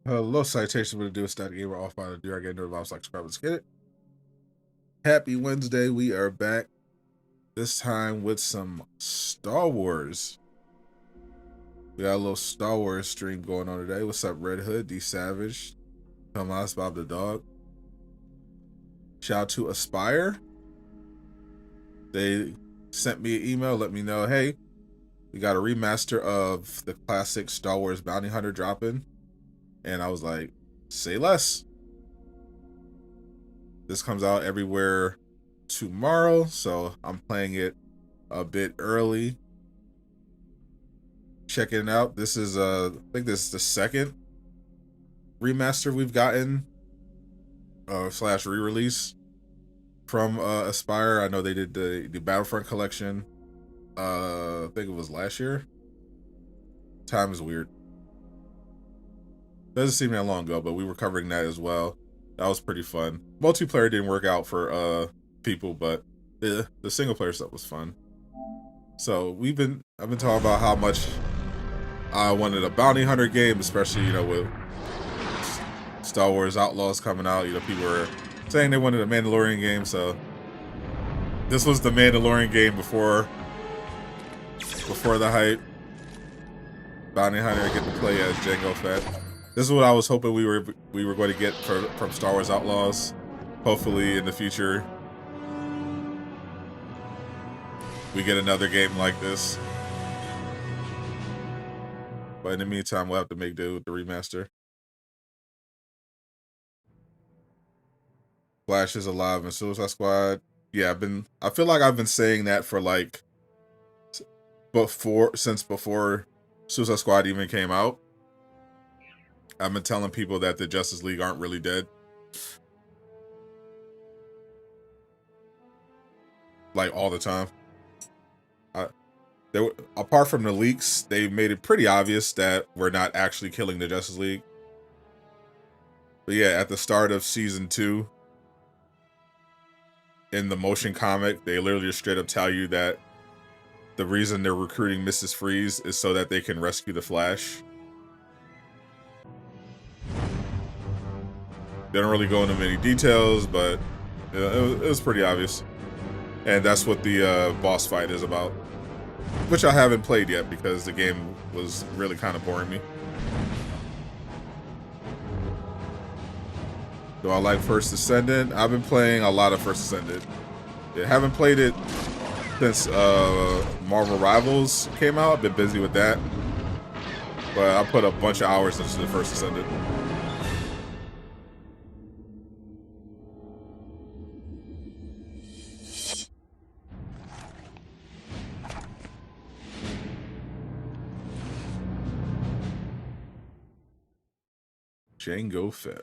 Hello, citation with the do Sadot the Gamer off by the do I get into vibes like subscribe. Let's get it. Happy Wednesday. We are back. This time with some Star Wars. We got a little Star Wars stream going on today. What's up, Red Hood, D Savage, Tomas, Bob the Dog. Shout out to Aspyr. They sent me an email, let me know, hey, we got a remaster of the classic Star Wars Bounty Hunter dropping. And I was like, say less. This comes out everywhere tomorrow, so I'm playing it a bit early. Checking it out. This is I think this is the second remaster we've gotten slash re-release from Aspyr. I know they did the Battlefront collection. I think it was last year. Time is weird. Doesn't seem that long ago, but we were covering that as well. That was pretty fun. Multiplayer didn't work out for people, but the single player stuff was fun. So I've been talking about how much I wanted a bounty hunter game, especially, with Star Wars Outlaws coming out. People were saying they wanted a Mandalorian game, so this was the Mandalorian game before the hype. Bounty hunter, get to play as Jango Fett. This is what I was hoping we were going to get from Star Wars Outlaws. Hopefully in the future we get another game like this. But in the meantime, we'll have to make do with the remaster. Flash is alive in Suicide Squad. Yeah, I feel like I've been saying that for like since before Suicide Squad even came out. I've been telling people that the Justice League aren't really dead. Like all the time. Apart from the leaks, they made it pretty obvious that we're not actually killing the Justice League. But yeah, at the start of season 2, in the motion comic, they literally just straight up tell you that the reason they're recruiting Mrs. Freeze is so that they can rescue the Flash. They don't really go into many details, but it was pretty obvious. And that's what the boss fight is about. Which I haven't played yet because the game was really kind of boring me. Do I like First Descendant? I've been playing a lot of First Descendant. I haven't played it since Marvel Rivals came out. I've been busy with that. But I put a bunch of hours into the First Descendant. Jango Fett.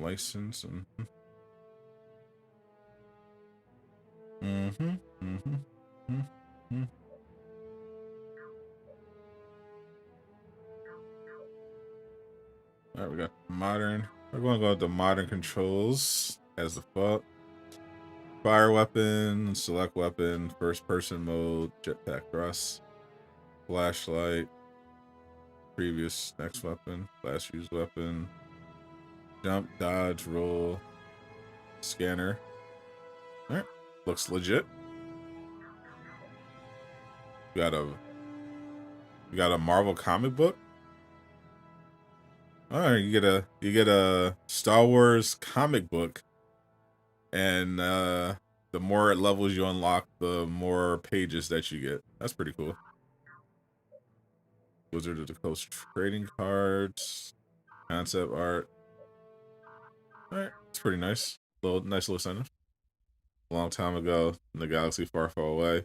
License and All right, we got modern. We're going to go with the modern controls as the fuck. Fire weapon, select weapon, first person mode, jetpack thrust, flashlight, previous next weapon, last used weapon, jump, dodge, roll, scanner. All right, looks legit. We got a Marvel comic book. All right, you get a Star Wars comic book, and the more levels you unlock, the more pages that you get. That's pretty cool. Wizard of the Coast trading cards, concept art. All right, it's pretty nice. Nice little sentence. A long time ago in the galaxy far, far away.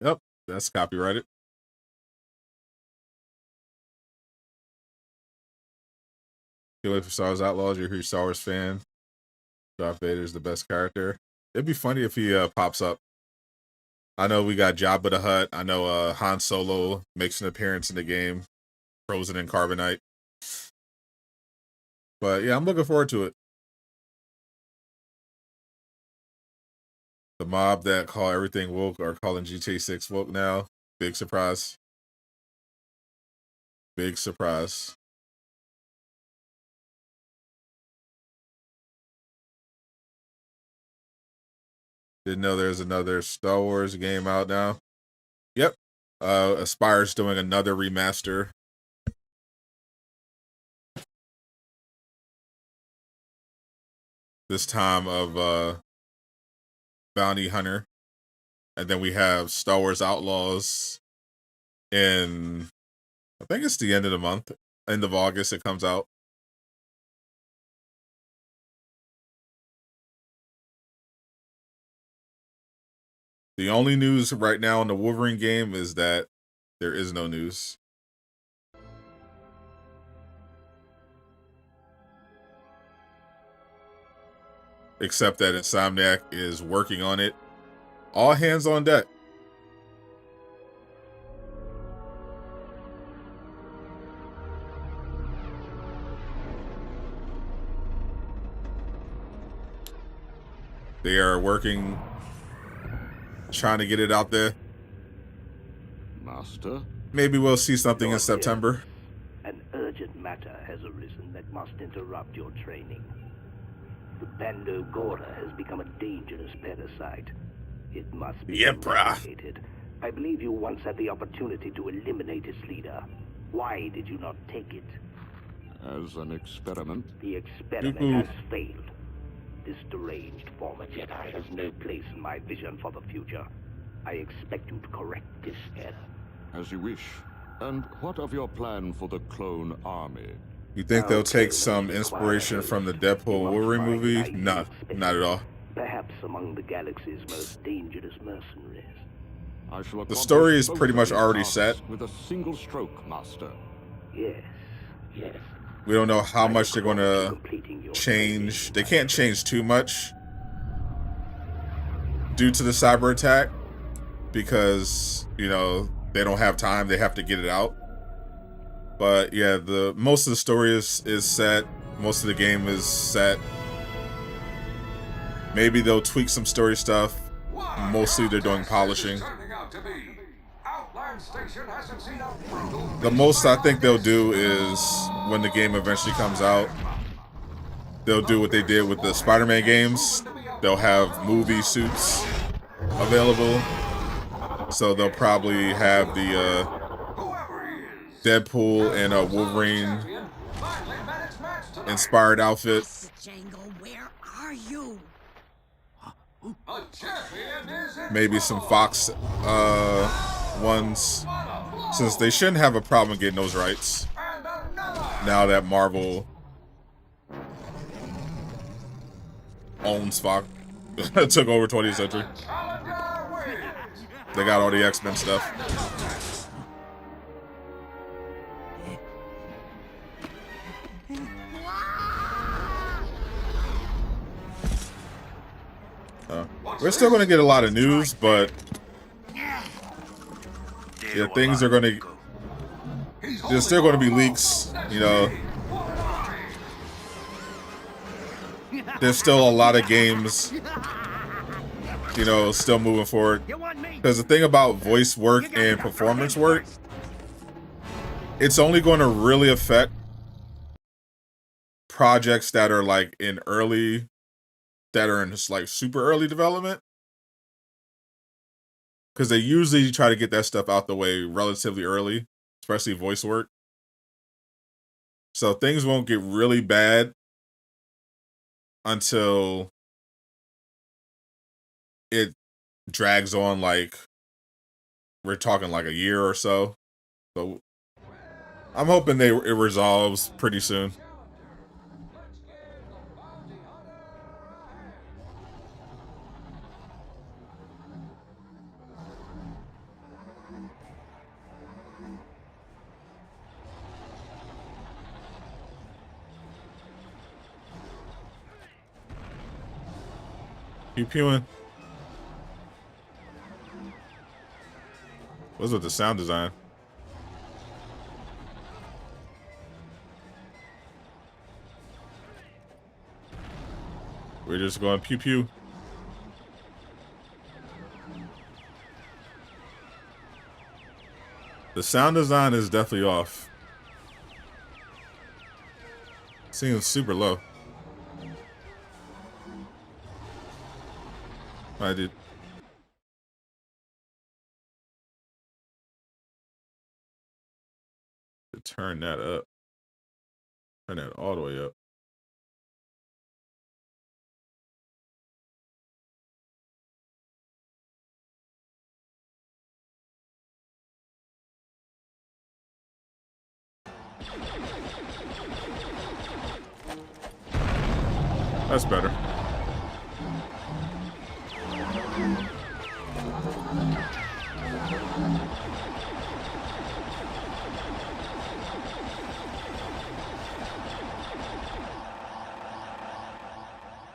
Yep, that's copyrighted. Can't wait for Star Wars Outlaws. You're a huge Star Wars fan. Darth Vader's the best character. It'd be funny if he pops up. I know we got Jabba the Hutt. I know Han Solo makes an appearance in the game, frozen in carbonite. But yeah, I'm looking forward to it. The mob that call everything woke are calling GTA 6 woke now. Big surprise. Big surprise. Didn't know there's another Star Wars game out now. Yep. Aspyr's doing another remaster. This time of Bounty Hunter. And then we have Star Wars Outlaws in, I think it's the end of the month. End of August it comes out. The only news right now in the Wolverine game is that there is no news. Except that Insomniac is working on it. All hands on deck. They are working, trying to get it out there. Master? Maybe we'll see something in September. An urgent matter has arisen that must interrupt your training. The Bando Gora has become a dangerous parasite. It must be eradicated. I believe you once had the opportunity to eliminate its leader. Why did you not take it? As an experiment? The experiment has failed. This deranged former Jedi has no place in my vision for the future. I expect you to correct this error. As you wish. And what of your plan for the clone army? You think they'll take some inspiration from the Deadpool Wolverine movie? No, not at all. Perhaps among the galaxy's most dangerous mercenaries. I shall the story is pretty much already set. With a single stroke, Master. Yes, yes. We don't know how much they're going to change. They can't change too much due to the cyber attack because, you know, they don't have time. They have to get it out. But yeah, most of the story is set. Most of the game is set. Maybe they'll tweak some story stuff. Mostly they're doing polishing. The most I think they'll do is when the game eventually comes out, they'll do what they did with the Spider-Man games. They'll have movie suits available. So they'll probably have the Deadpool and a Wolverine inspired outfit. Jango, where are you? Maybe some Fox ones, since they shouldn't have a problem getting those rights now that Marvel owns Fox. Took over 20th Century. They got all the X-Men stuff. We're still going to get a lot of news, but yeah, things are going to... There's still going to be leaks, you know. There's still a lot of games, you know, still moving forward. Because the thing about voice work and performance work, it's only going to really affect projects that are like in early... that are in like super early development, because they usually try to get that stuff out the way relatively early, especially voice work. So things won't get really bad until it drags on, like we're talking like a year or so. So I'm hoping it resolves pretty soon. Pew pewing. What's with the sound design? We're just going pew pew. The sound design is definitely off. Seems super low. I did. Turn that up. Turn that all the way up. That's better.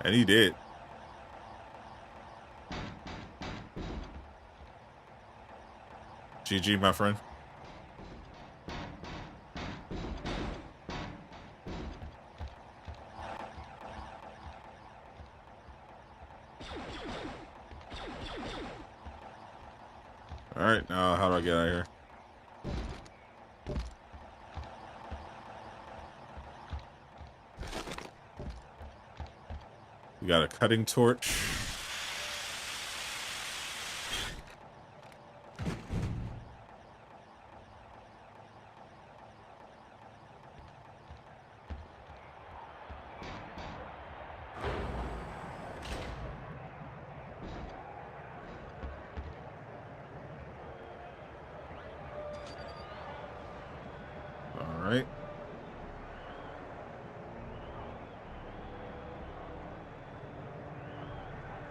And he did. GG, my friend. Alright, now how do I get out of here? We got a cutting torch. All right.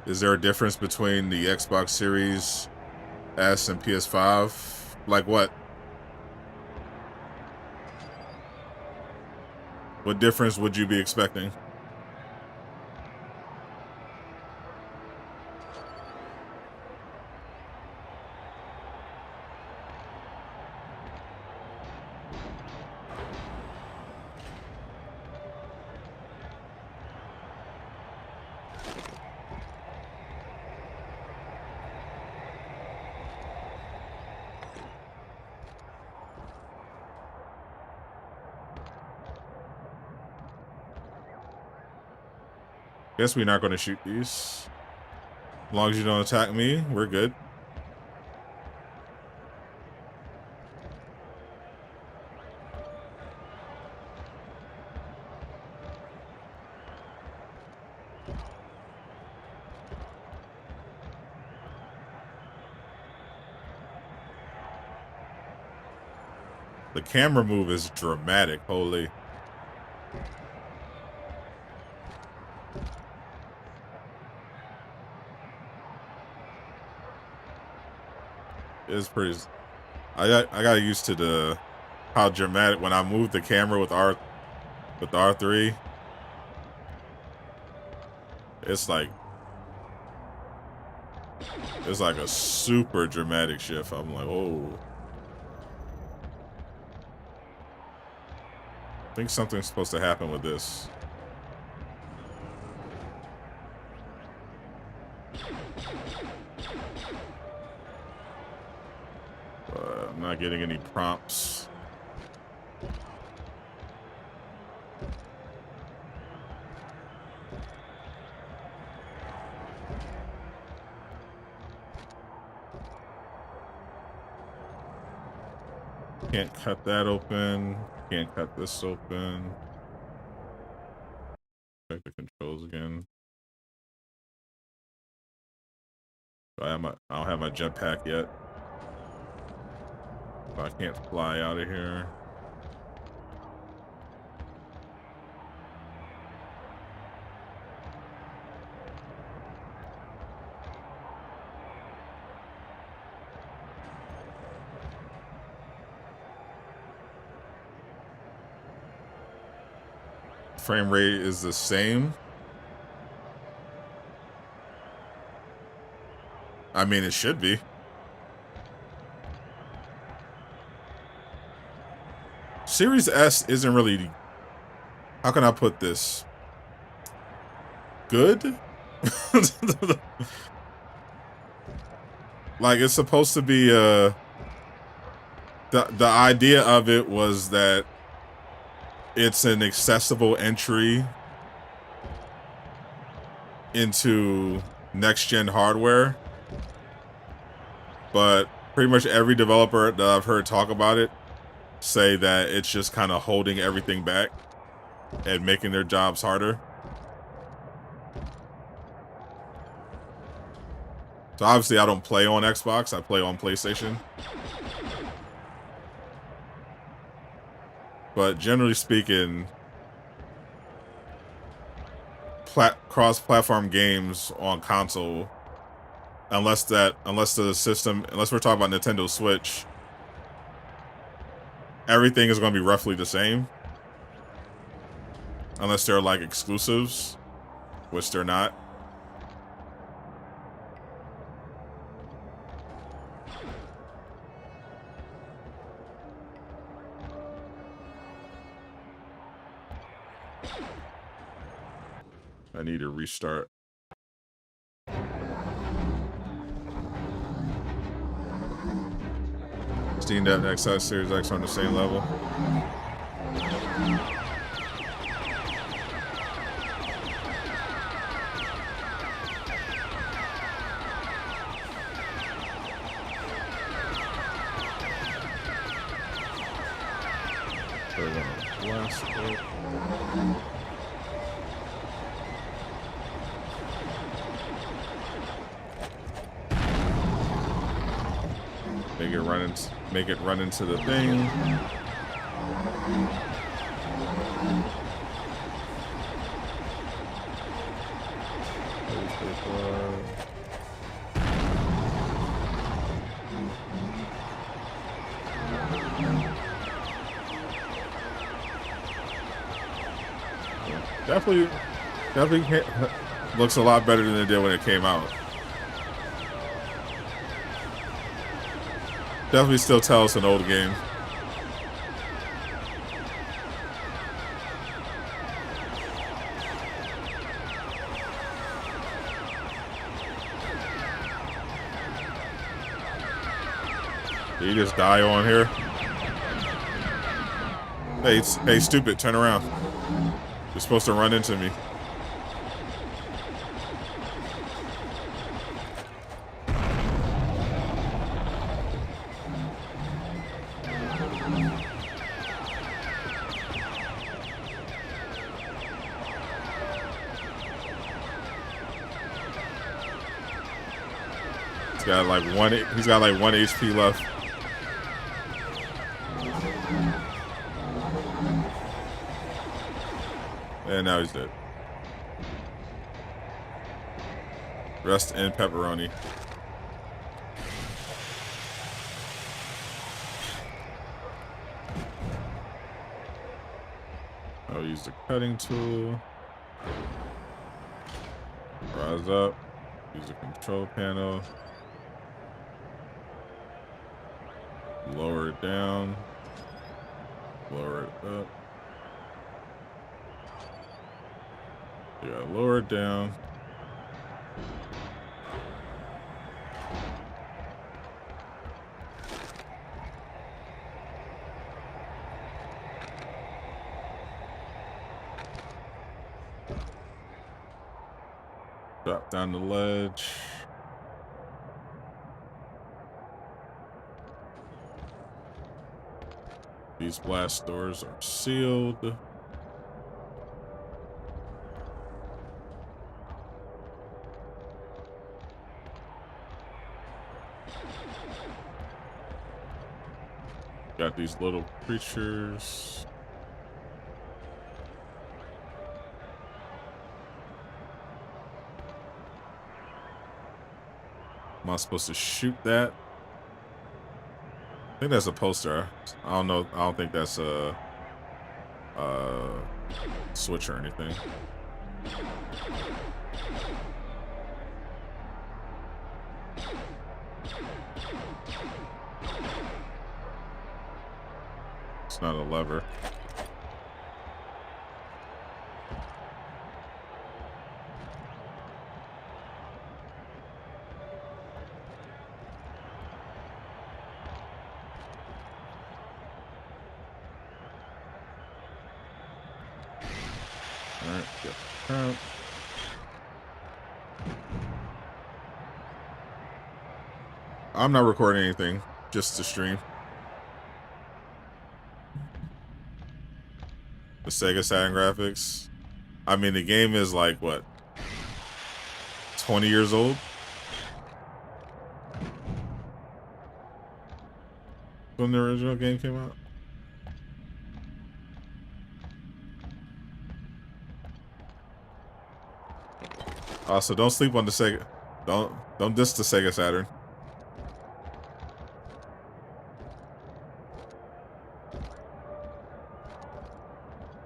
Is there a difference between the Xbox Series S and PS5? Like what? What difference would you be expecting? Guess we're not going to shoot these. As long as you don't attack me, we're good. The camera move is dramatic, holy. It's pretty. I got used to how dramatic when I moved the camera with R3. It's like a super dramatic shift. I'm like, oh. I think something's supposed to happen with this. I'm not getting any prompts. Can't cut that open. Can't cut this open. Check the controls again. I don't have my jetpack yet. So I can't fly out of here. Frame rate is the same. I mean, it should be. Series S isn't really, how can I put this? Good? Like, it's supposed to be, the idea of it was that it's an accessible entry into next-gen hardware, but pretty much every developer that I've heard talk about it say that it's just kind of holding everything back and making their jobs harder. So obviously I don't play on Xbox, I play on PlayStation. But generally speaking, cross-platform games on console, unless we're talking about Nintendo Switch, everything is going to be roughly the same. Unless they're like exclusives, which they're not. I need to restart. Steam Deck and Xbox Series X on the same level. Make it run into the thing. Definitely looks a lot better than it did when it came out. Definitely still tell us an old game. Did you just die on here? Hey, stupid, turn around. You're supposed to run into me. He's got like 1 HP left. And now he's dead. Rest in pepperoni. I'll use the cutting tool. Rise up. Use the control panel. Lower it down. Lower it up. You gotta lower it down. Drop down the ledge. These blast doors are sealed. Got these little creatures. Am I supposed to shoot that? I think that's a poster. I don't know. I don't think that's a switch or anything. It's not a lever. Alright, yep. I'm not recording anything, just to stream. The Sega Saturn graphics. I mean, the game is like, what? 20 years old? When the original game came out? Also, don't sleep on the Sega. Don't diss the Sega Saturn.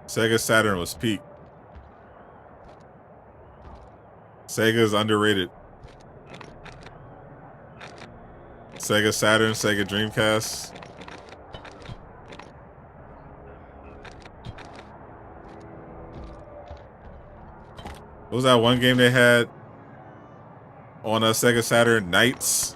Sega Saturn was peak. Sega's underrated. Sega Saturn, Sega Dreamcast. What was that one game they had on a Sega Saturn? Knights.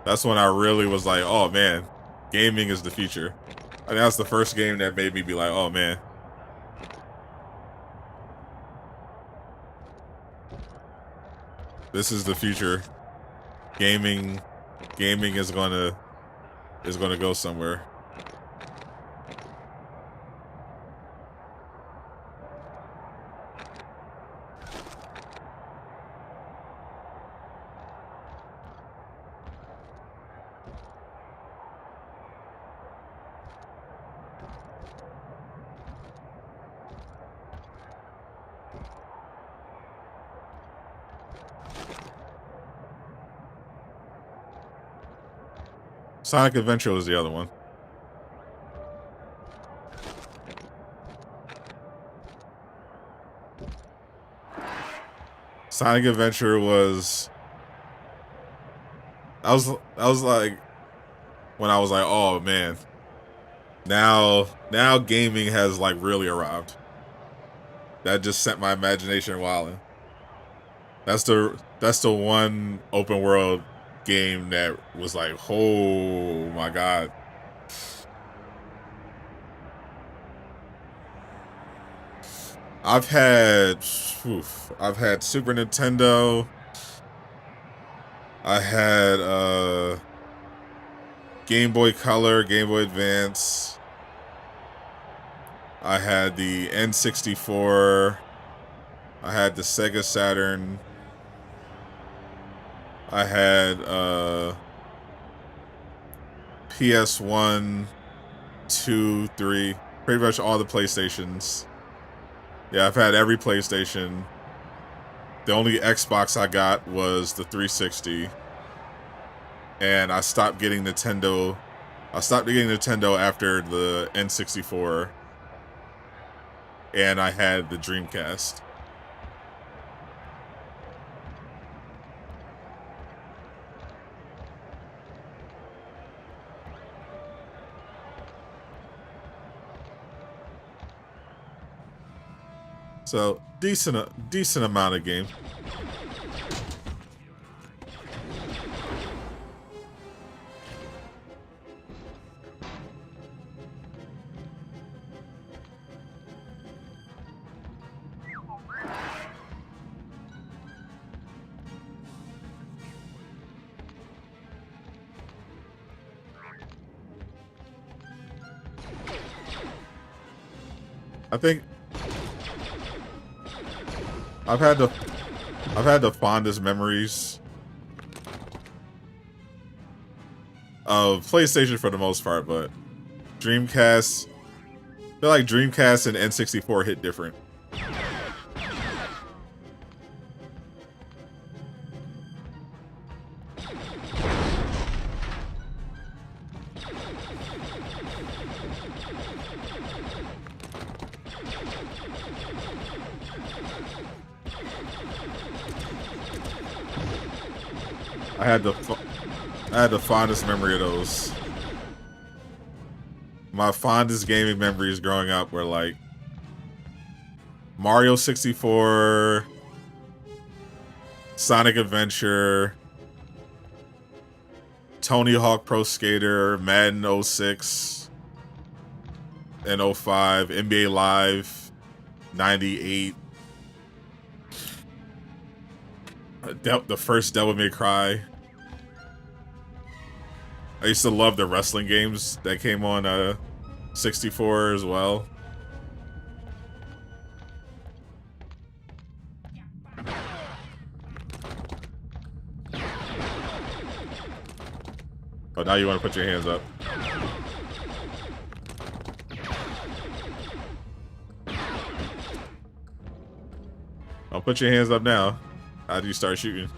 That's when I really was like, oh man, gaming is the future. I think that's the first game that made me be like, oh man. This is the future. Gaming is gonna go somewhere. Sonic Adventure was the other one. Sonic Adventure was... I was like... When I was like, oh man. Now gaming has like really arrived. That just sent my imagination wilding. That's the one open world game that was like, oh my god. I've had Super Nintendo. I had Game Boy Color, Game Boy Advance. I had the N64. I had the Sega Saturn. I had PS1, 2, 3, pretty much all the PlayStations. Yeah, I've had every PlayStation. The only Xbox I got was the 360. And I stopped getting Nintendo. I stopped getting Nintendo after the N64. And I had the Dreamcast. So, decent amount of game. I think I've had the fondest memories of PlayStation for the most part, but Dreamcast, I feel like Dreamcast and N64 hit different. I had the fondest memory of those. My fondest gaming memories growing up were like Mario 64, Sonic Adventure, Tony Hawk Pro Skater, Madden 06 and 05, NBA Live 98, the first Devil May Cry. I used to love the wrestling games that came on 64 as well. Oh, now you want to put your hands up. I'll put your hands up now. How do you start shooting?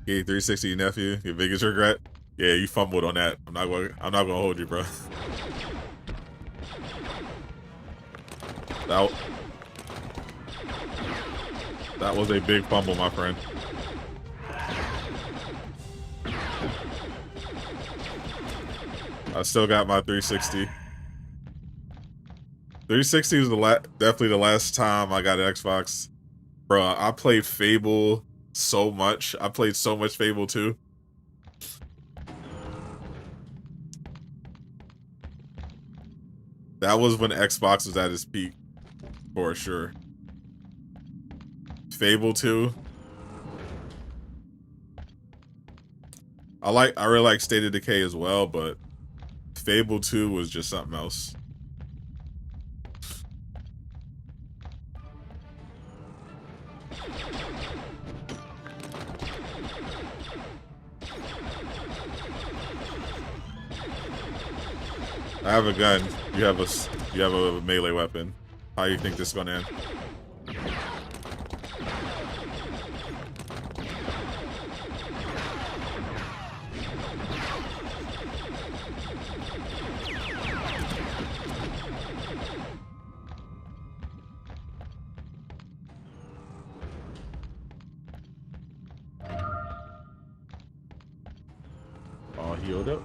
Yeah, 360 nephew, your biggest regret? Yeah, you fumbled on that. I'm not gonna hold you, bro. That was a big fumble, my friend. I still got my 360. 360 was definitely the last time I got an Xbox. Bro, I played Fable so much. I played so much Fable 2. That was when Xbox was at its peak, for sure. Fable 2. I really like State of Decay as well, but Fable 2 was just something else. I have a gun. You have a melee weapon. How do you think this is gonna end? All healed up.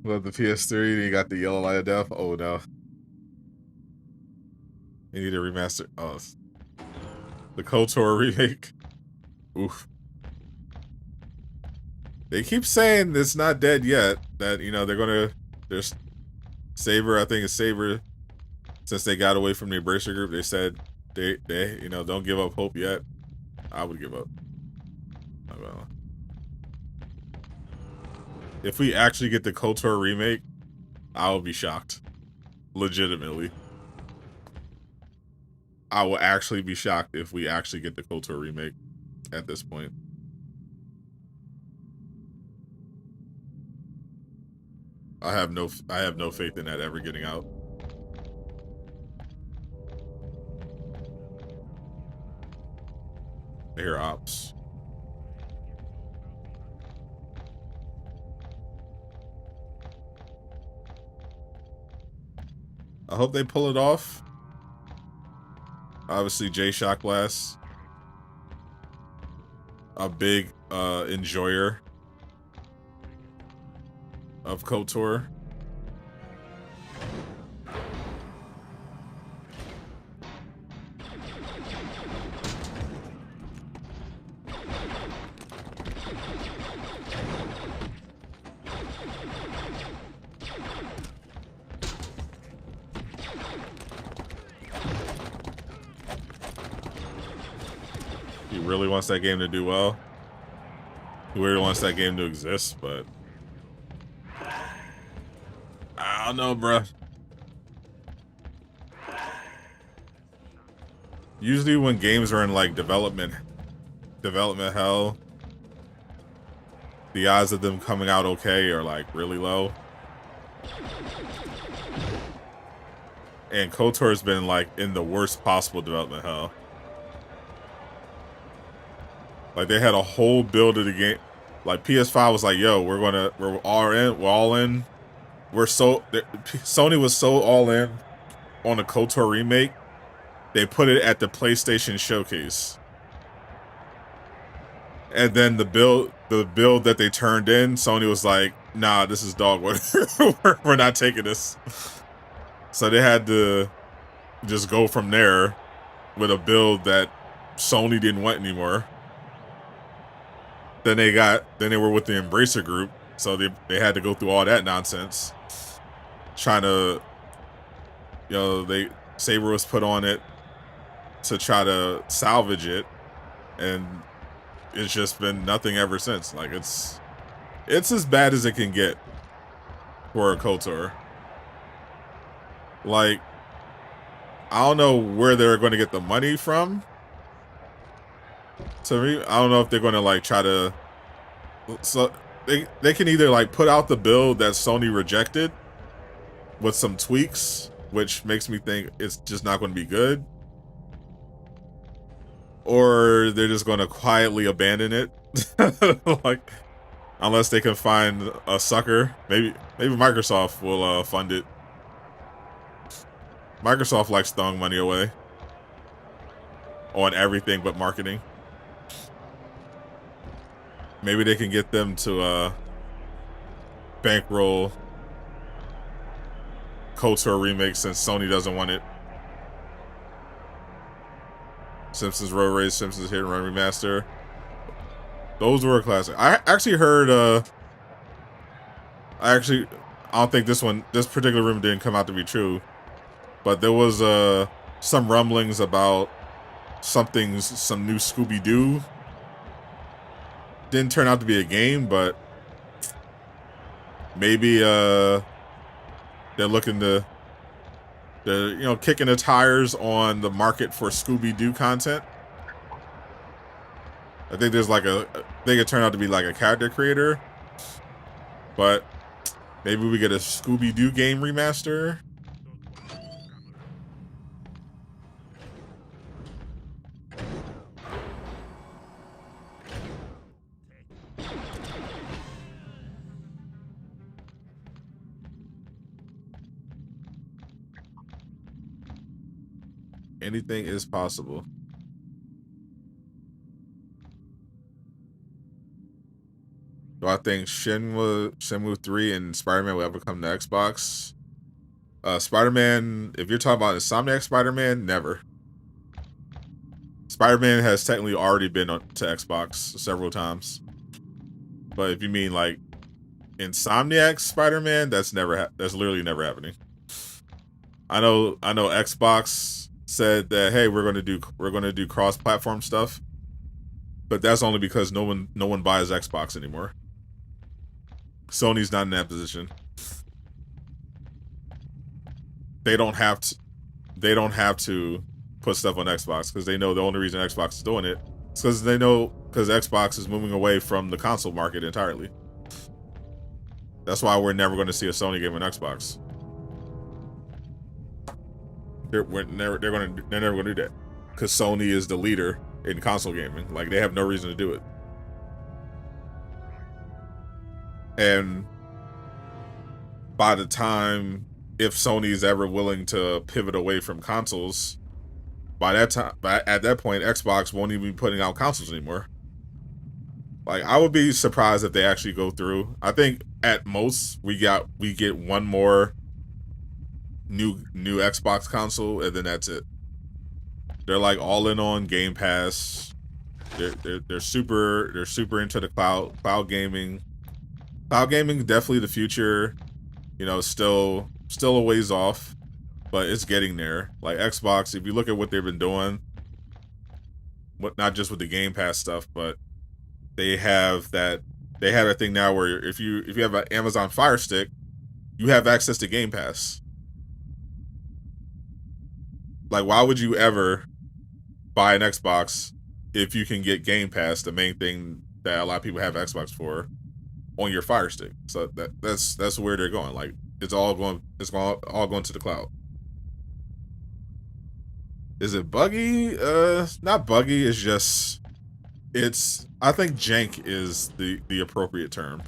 Love the PS3, you got the yellow light of death. Oh no. You need a remaster. Oh. The KOTOR remake. Oof. They keep saying it's not dead yet. That, you know, there's Saber, I think it's Saber. Since they got away from the Embracer group, they said they you know, don't give up hope yet. I would give up. If we actually get the KOTOR remake, I will be shocked. Legitimately. I will actually be shocked if we actually get the KOTOR remake at this point. I have no faith in that ever getting out. Air ops. I hope they pull it off. Obviously, Jay Shock Blast, a big enjoyer of KOTOR. He really wants that game to do well. He really wants that game to exist, but I don't know, bruh. Usually when games are in like development hell, the odds of them coming out okay are like really low. And KOTOR's been like in the worst possible development hell. Like they had a whole build of the game. Like PS5 was like, "Yo, we're all in." Sony was so all in on the KOTOR remake. They put it at the PlayStation showcase, and then the build the build that they turned in, Sony was like, nah, this is dog water. We're not taking this. So they had to just go from there with a build that Sony didn't want anymore. Then they were with the Embracer group, so they had to go through all that nonsense. Trying to, Saber was put on it to try to salvage it, and it's just been nothing ever since. Like it's as bad as it can get for a KOTOR. Like, I don't know where they're going to get the money from. To me, I don't know if they're going to like try to. So they can either like put out the build that Sony rejected with some tweaks, which makes me think it's just not going to be good, or they're just going to quietly abandon it. Like, unless they can find a sucker. Maybe Microsoft will fund it. Microsoft likes throwing money away on everything but marketing. Maybe they can get them to bankroll KOTOR remake since Sony doesn't want it. Simpsons Road Race, Simpsons Hit and Run Remaster. Those were a classic. I actually heard I don't think this particular rumor didn't come out to be true, but there was some rumblings about some new Scooby-Doo. Didn't turn out to be a game, but maybe they're looking to kicking the tires on the market for Scooby-Doo content. I think there's like I think it turned out to be like a character creator, but maybe we get a Scooby-Doo game remaster. Anything is possible. Do I think Shenmue 3 and Spider-Man will ever come to Xbox? Spider-Man, if you're talking about Insomniac Spider-Man, never. Spider-Man has technically already been to Xbox several times. But if you mean like Insomniac Spider-Man, that's literally never happening. I know Xbox said that, hey, we're gonna do cross-platform stuff, but that's only because no one buys Xbox anymore. Sony's not in that position. They don't have to put stuff on Xbox because they know the only reason Xbox is doing it is because Xbox is moving away from the console market entirely. That's why we're never going to see a Sony game on Xbox. They're never going to do that because Sony is the leader in console gaming. Like, they have no reason to do it. And by the time, if Sony's ever willing to pivot away from consoles, at that point, Xbox won't even be putting out consoles anymore. Like, I would be surprised if they actually go through. I think at most we get one more new Xbox console, and then that's it. They're like all in on Game Pass. They're super into the cloud gaming. Cloud gaming is definitely the future. Still a ways off, but it's getting there. Like Xbox, if you look at what they've been doing, not just with the Game Pass stuff, but they have a thing now where if you have an Amazon Fire Stick, you have access to Game Pass. Like, why would you ever buy an Xbox if you can get Game Pass, the main thing that a lot of people have Xbox for, on your Fire Stick? So that's where they're going. Like, it's all going to the cloud. Is it buggy? Not buggy. It's just, I think jank is the appropriate term.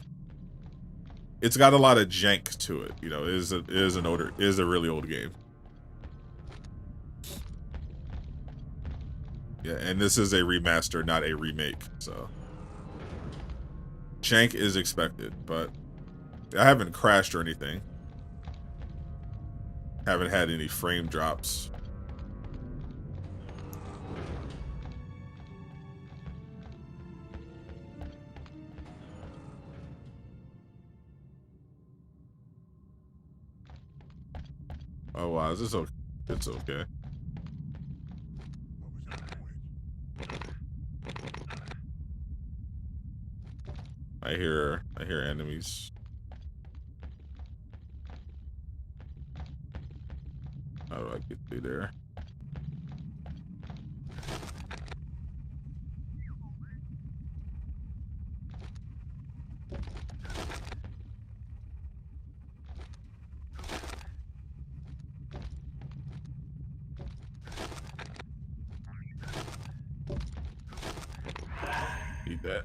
It's got a lot of jank to it. It is a really old game. Yeah, and this is a remaster, not a remake. So jank is expected, but I haven't crashed or anything. Haven't had any frame drops. Oh wow, is this okay? It's okay. I hear enemies. How do I get through there? Need that.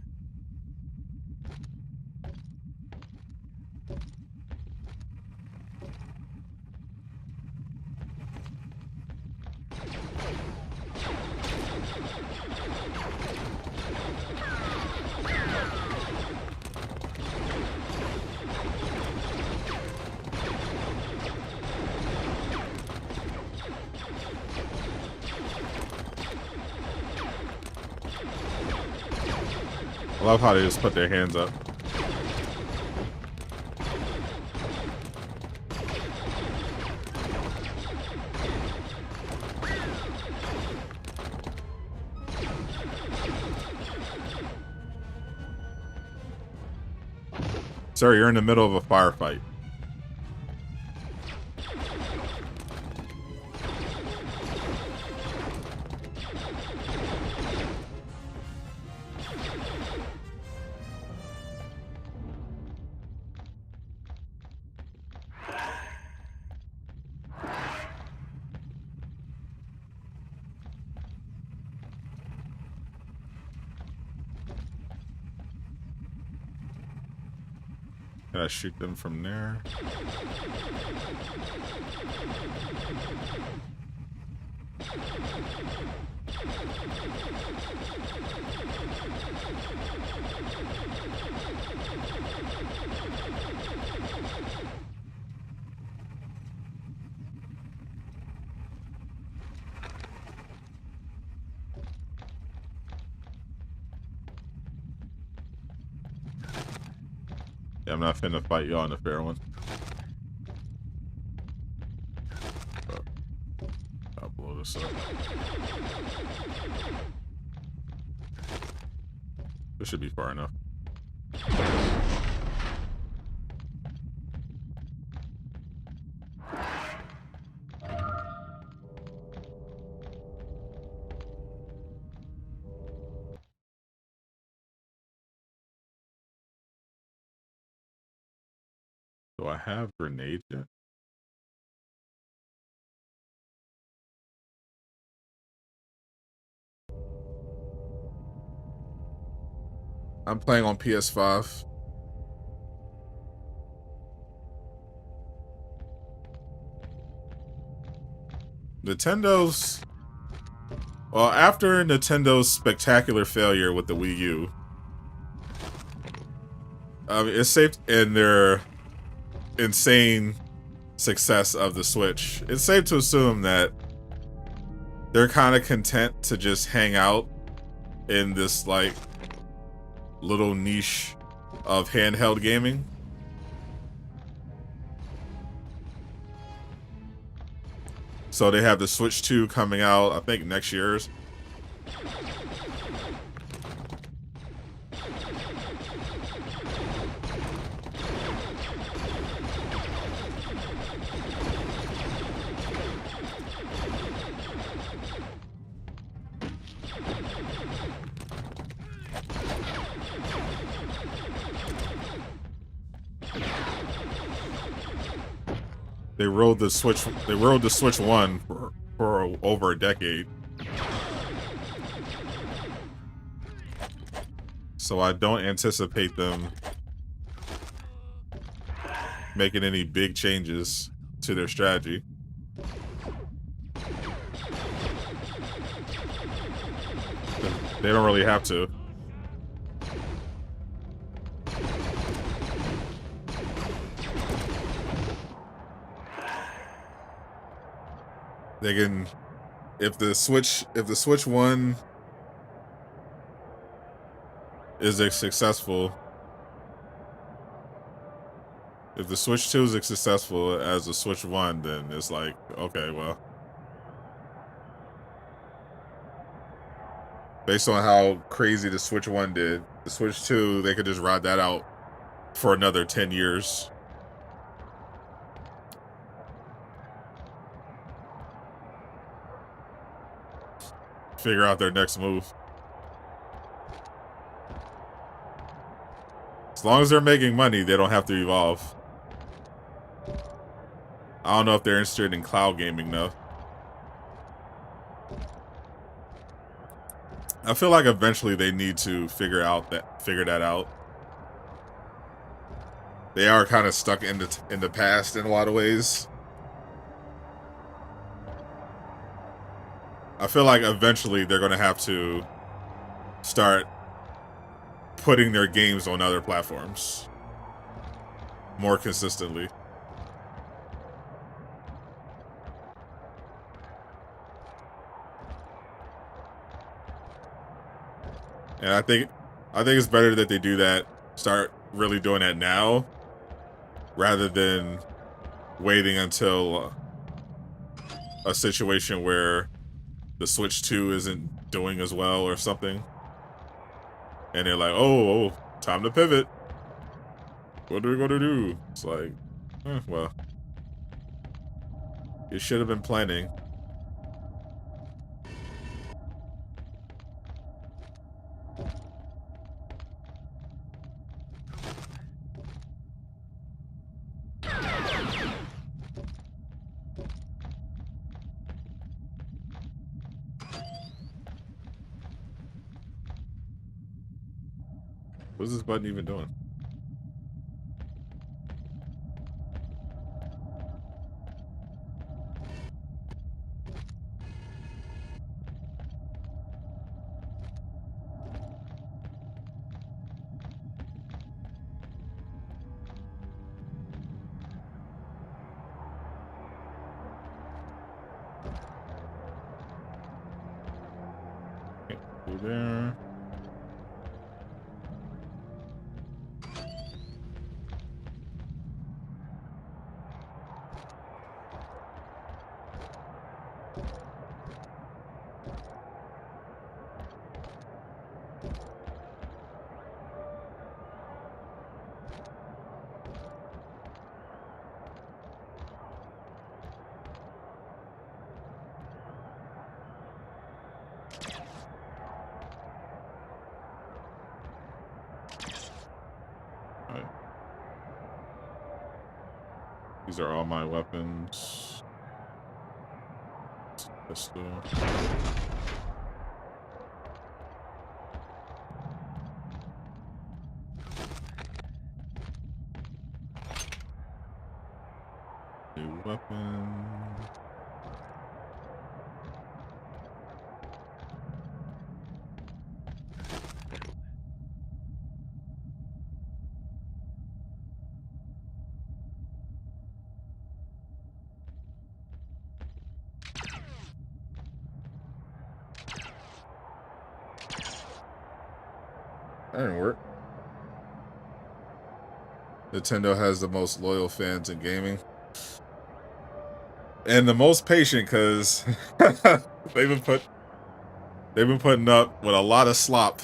I love how they just put their hands up. Sir, you're in the middle of a firefight. Can I shoot them from there? Yeah, I'm not finna fight y'all in the fair one. But I'll blow this up. This should be far enough. Do I have grenades yet? I'm playing on PS5. Nintendo's... Well, after Nintendo's spectacular failure with the Wii U, it's safe in their insane success of the Switch. It's safe to assume that they're kind of content to just hang out in this, like, little niche of handheld gaming. So they have the Switch 2 coming out, I think, next year's. They rode the Switch 1 for over a decade. So I don't anticipate them making any big changes to their strategy. They don't really have to. They can, if the Switch 1 is successful, if the Switch 2 is successful as the Switch 1, then it's like, okay, well, based on how crazy the Switch 1 did, the Switch 2, they could just ride that out for another 10 years. Figure out their next move. As long as they're making money, they don't have to evolve. I don't know if they're interested in cloud gaming though. I feel like eventually they need to figure that out. They are kind of stuck in the past in a lot of ways. I feel like eventually they're going to have to start putting their games on other platforms more consistently. And I think it's better that they do that, start really doing that now, rather than waiting until a situation where the Switch 2 isn't doing as well or something. And they're like, oh, time to pivot. What are we gonna do? It's like, well, you should have been planning. What's this button even doing? Go there. Alright. These are all my weapons. Pistol. New weapon. That didn't work. Nintendo has the most loyal fans in gaming. And the most patient, because they've been putting up with a lot of slop.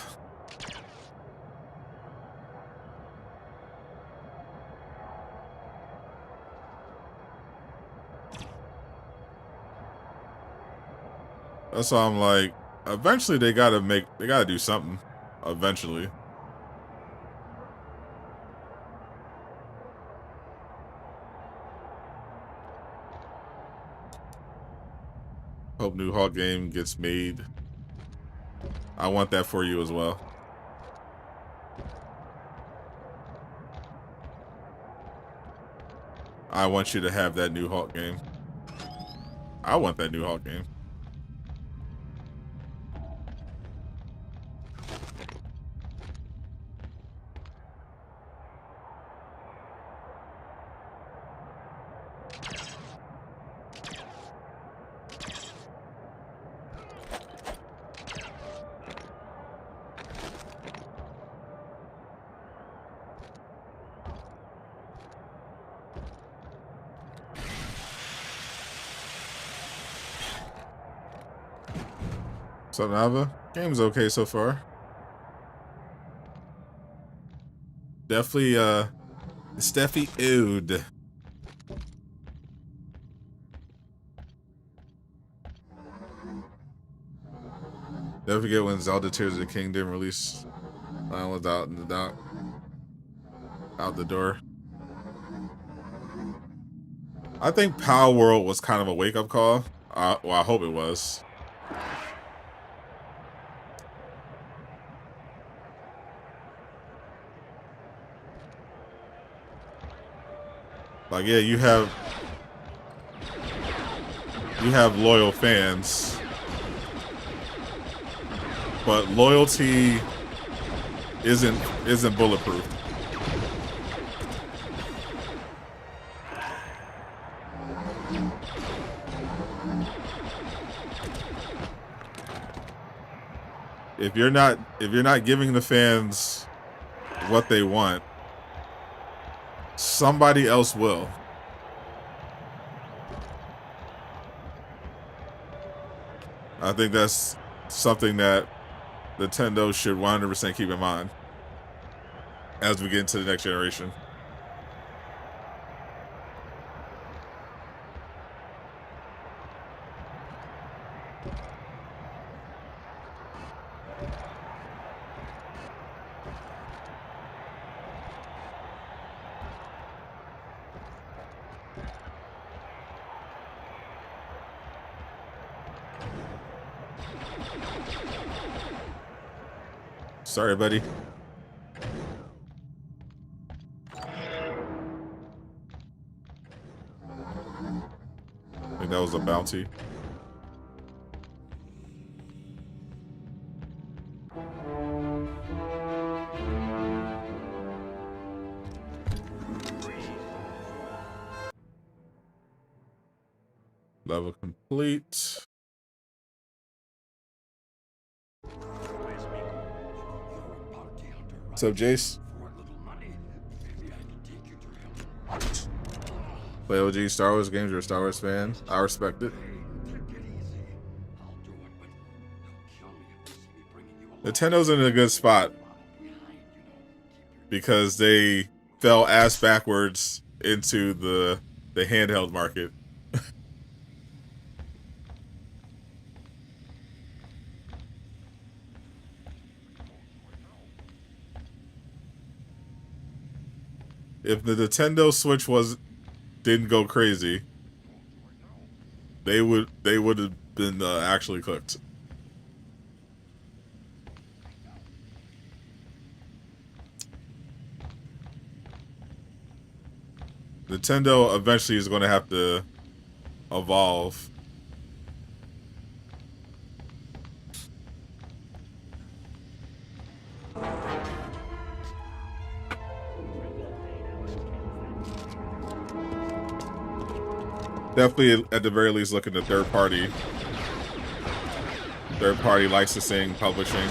That's why I'm like, eventually they gotta do something. Eventually. Hope new Hawk game gets made. I want that for you as well. I want you to have that new Hawk game. I want that new Hawk game. So Nava, game's okay so far. Definitely, Steffi Ood. Don't forget when Zelda Tears of the Kingdom released. I was out in the dock, out the door. I think Power World was kind of a wake-up call. Well, I hope it was. Like, yeah, you have loyal fans, but loyalty isn't bulletproof. If you're not giving the fans what they want, somebody else will. I think that's something that Nintendo should 100% keep in mind as we get into the next generation. Sorry, buddy. I think that was a bounty. Level complete. What's up, Jace? Play OG Star Wars games. You're a Star Wars fan. I respect it. Nintendo's in a good spot because they fell ass backwards into the handheld market. If the Nintendo Switch didn't go crazy, they would have been actually cooked. Nintendo eventually is going to have to evolve. Definitely, at the very least, look into third party licensing, publishing.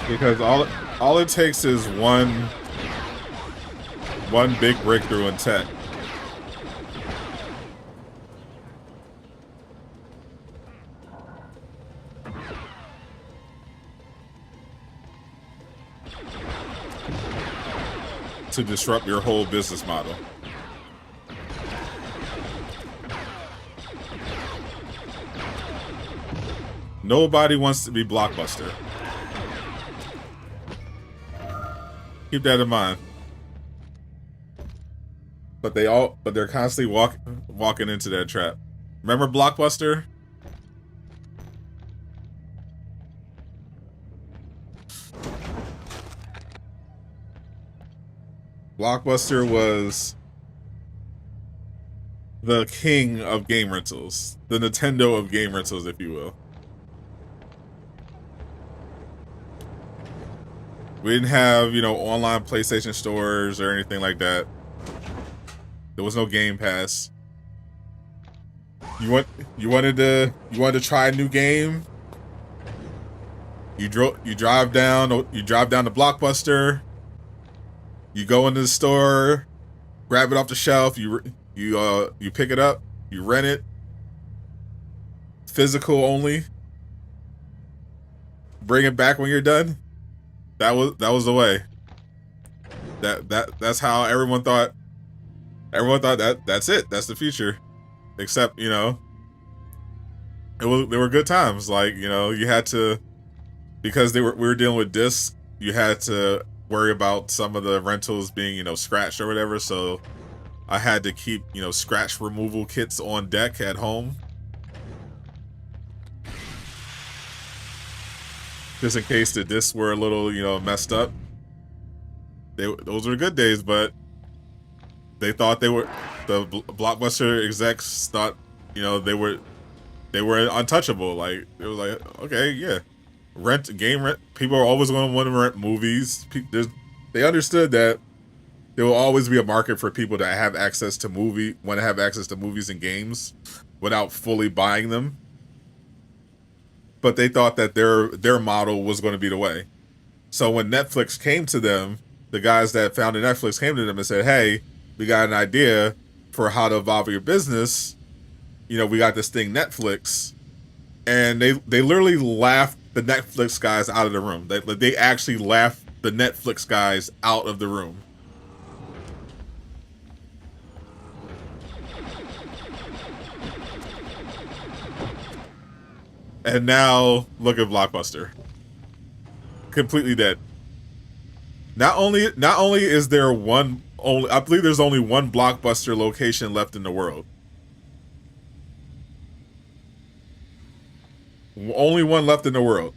Because all it takes is one big breakthrough in tech. To disrupt your whole business model. Nobody wants to be Blockbuster. Keep that in mind. But they're constantly walking into that trap. Remember Blockbuster? Blockbuster was the king of game rentals. The Nintendo of game rentals, if you will. We didn't have, online PlayStation stores or anything like that. There was no Game Pass. you wanted to try a new game. You drive down to Blockbuster. You go into the store, grab it off the shelf. You pick it up. You rent it. Physical only. Bring it back when you're done. That was the way. That's how everyone thought. Everyone thought that's it. That's the future. Except, you know, there were good times. Like, you know, you had to, because we were dealing with discs, you had to worry about some of the rentals being, you know, scratched or whatever. So I had to keep, you know, scratch removal kits on deck at home, just in case the discs were a little, you know, messed up. Those were good days, but they thought the Blockbuster execs thought, you know, they were untouchable. Like, it was like, okay, yeah, game rent. People are always going to want to rent movies. They understood that there will always be a market for people that have access to movies and games without fully buying them. But they thought that their model was going to be the way. So when Netflix came to them, the guys that founded Netflix came to them and said, "Hey, we got an idea for how to evolve your business. You know, we got this thing, Netflix." And they literally laughed the Netflix guys out of the room. They actually laughed the Netflix guys out of the room. And now look at Blockbuster. Completely dead. Not only is there I believe there's only one Blockbuster location left in the world. Only one left in the world.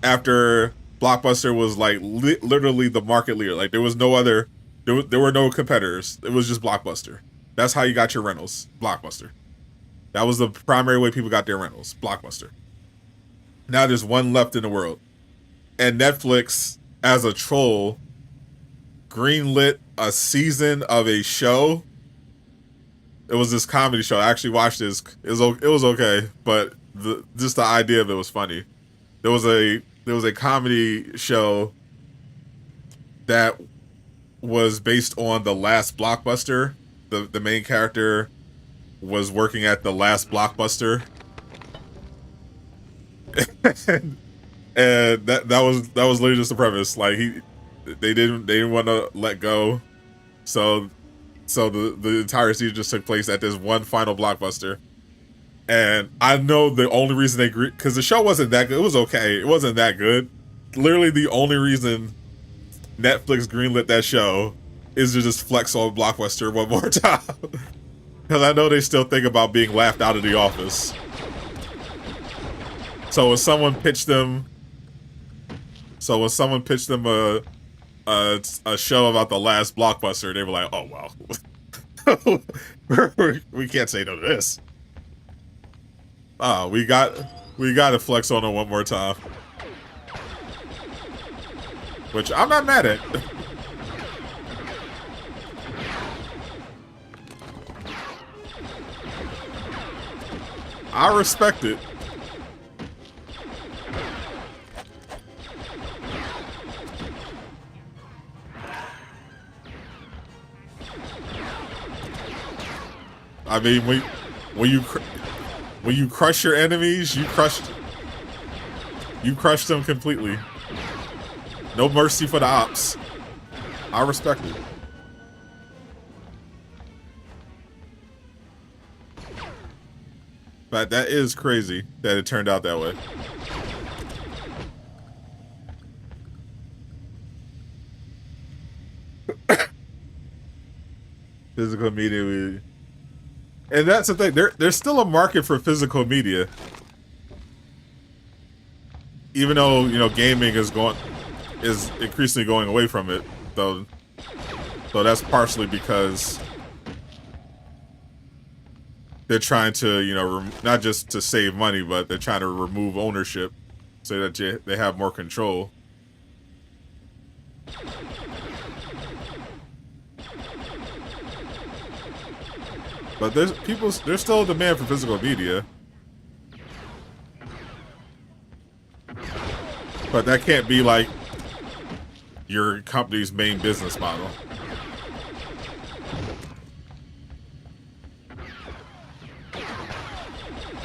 After Blockbuster was like literally the market leader. Like, there was no other, there were no competitors. It was just Blockbuster. That's how you got your rentals. Blockbuster. That was the primary way people got their rentals. Blockbuster. Now there's one left in the world. And Netflix, as a troll, greenlit a season of a show. It was this comedy show. I actually watched this. It was okay, but just the idea of it was funny. There was a comedy show that was based on the last Blockbuster. The main character was working at the last Blockbuster. and that was literally just the premise. Like, they didn't want to let go. So the entire season just took place at this one final Blockbuster. And I know the only reason they agreed, because the show wasn't that good. It was okay. It wasn't that good. Literally the only reason Netflix greenlit that show is to just flex on Blockbuster one more time. Because I know they still think about being laughed out of the office. So when someone pitched them a show about the last Blockbuster, they were like, "Oh well, we can't say no to this." We got to flex on it one more time, which I'm not mad at. I respect it. I mean, when you crush your enemies, you crush them completely. No mercy for the ops. I respect it. But that is crazy that it turned out that way. Physical media, and that's the thing. There's still a market for physical media, even though, you know, gaming is increasingly going away from it. Though, so that's partially because they're trying to, you know, not just to save money, but they're trying to remove ownership so that they have more control. But there's still a demand for physical media. But that can't be like your company's main business model.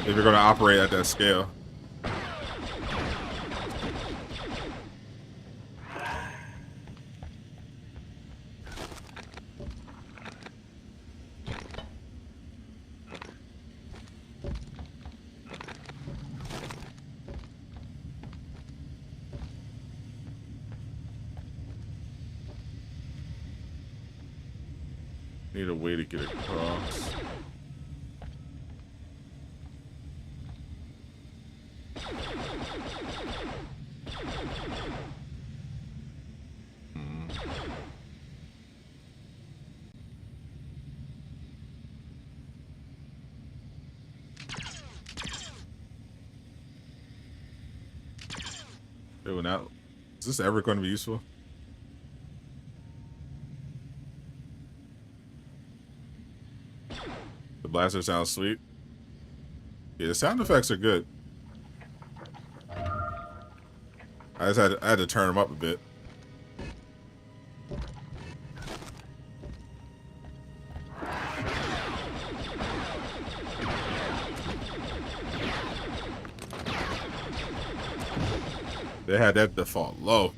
If you're going to operate at that scale. Need a way to get across. Now, is this ever going to be useful? The blaster sounds sweet. Yeah, the sound effects are good. I had to turn them up a bit. They had that default low.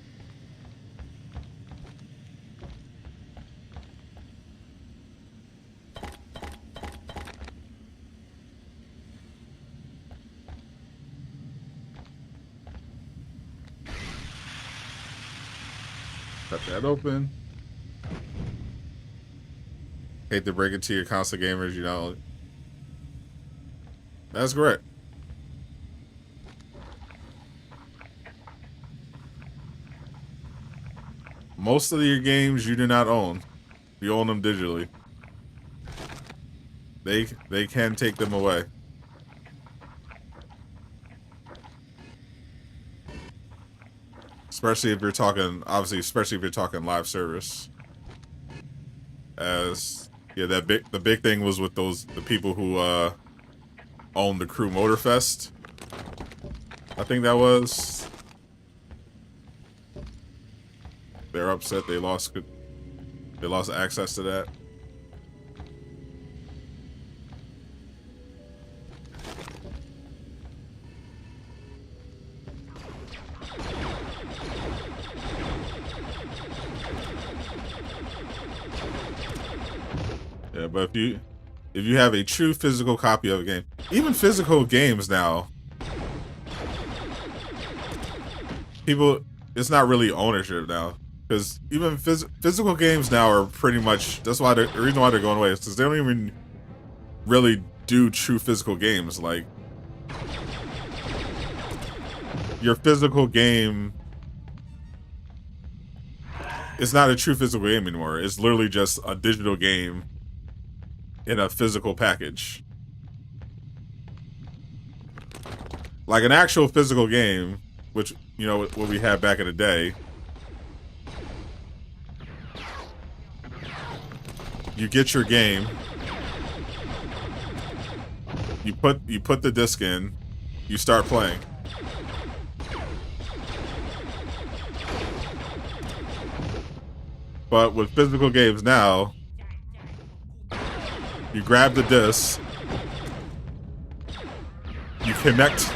Cut that open. Hate to break it to your console gamers, you know. That's correct. Most of your games you do not own. You own them digitally. They can take them away. Especially if you're talking, obviously, especially if you're talking live service. As yeah, the big thing was with the people who owned the Crew Motorfest. I think that was. They're upset they lost access to that. Yeah, but if you have a true physical copy of a game, even physical games now, it's not really ownership now. Because even physical games now are pretty much, that's why the reason why they're going away is because they don't even really do true physical games. Like, your physical game, it's not a true physical game anymore. It's literally just a digital game in a physical package. Like an actual physical game, which, you know, what we had back in the day. You get your game. You put the disc in. You start playing. But with physical games now, you grab the disc. You connect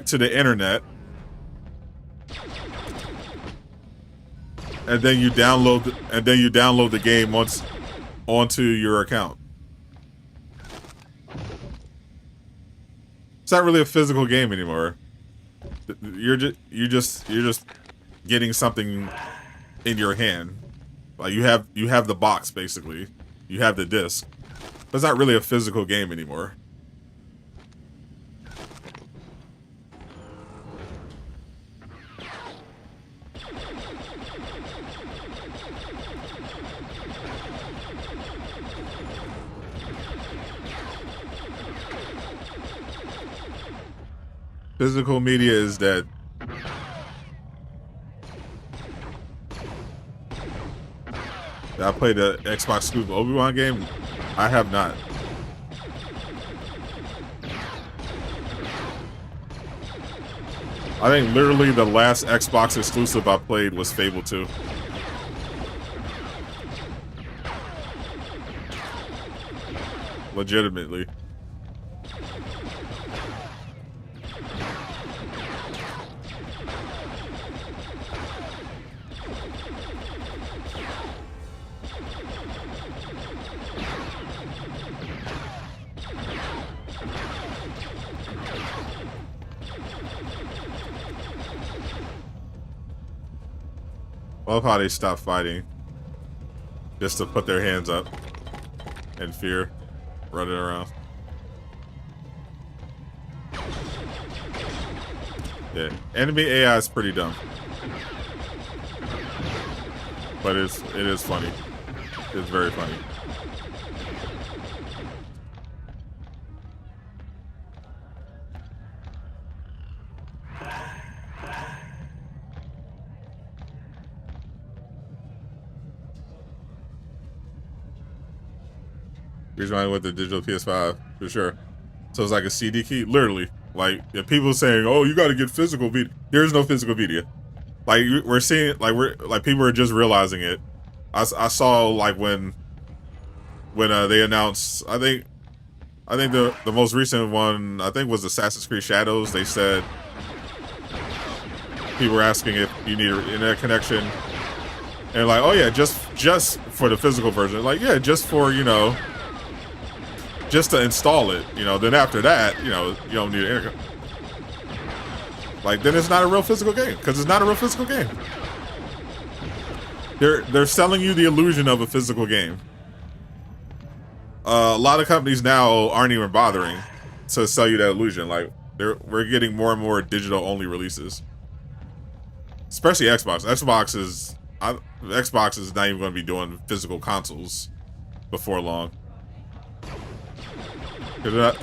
to the internet. And then you download the game onto your account. It's not really a physical game anymore. You're just getting something in your hand. Like you have the box basically. You have the disc. But it's not really a physical game anymore. Physical media is dead. I played the Xbox exclusive Obi-Wan game. I have not. I think literally the last Xbox exclusive I played was Fable 2. Legitimately. I love how they stop fighting just to put their hands up in fear, running around. Yeah, enemy AI is pretty dumb, but it is funny. It's very funny. Here's mine with the digital PS5 for sure. So it's like a CD key, literally. Like if people saying, "Oh, you got to get physical media," there's no physical media. Like we're seeing, like people are just realizing it. I saw like when they announced, I think the most recent one I think was Assassin's Creed Shadows. They said people were asking if you need an internet connection, and like, oh yeah, just for the physical version. Like yeah, just for just to install it, then after that, you don't need an internet. Like, then it's not a real physical game, because it's not a real physical game. They're selling you the illusion of a physical game. A lot of companies now aren't even bothering to sell you that illusion. Like, we're getting more and more digital-only releases. Especially Xbox. Xbox is not even going to be doing physical consoles before long. They're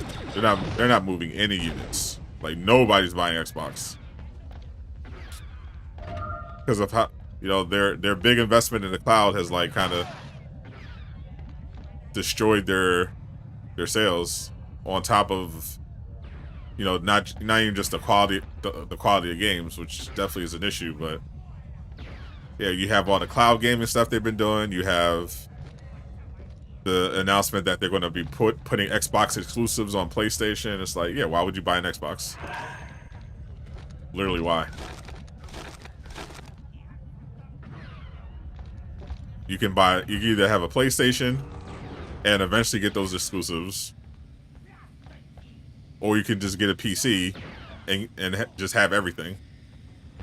not moving any units. Like nobody's buying Xbox because of how their big investment in the cloud has like kind of destroyed their sales. On top of not even just the quality of games, which definitely is an issue, but yeah, you have all the cloud gaming stuff they've been doing. You have the announcement that they're going to be putting Xbox exclusives on PlayStation. It's like, yeah, why would you buy an Xbox? Literally, why? You can either have a PlayStation and eventually get those exclusives, or you can just get a PC and just have everything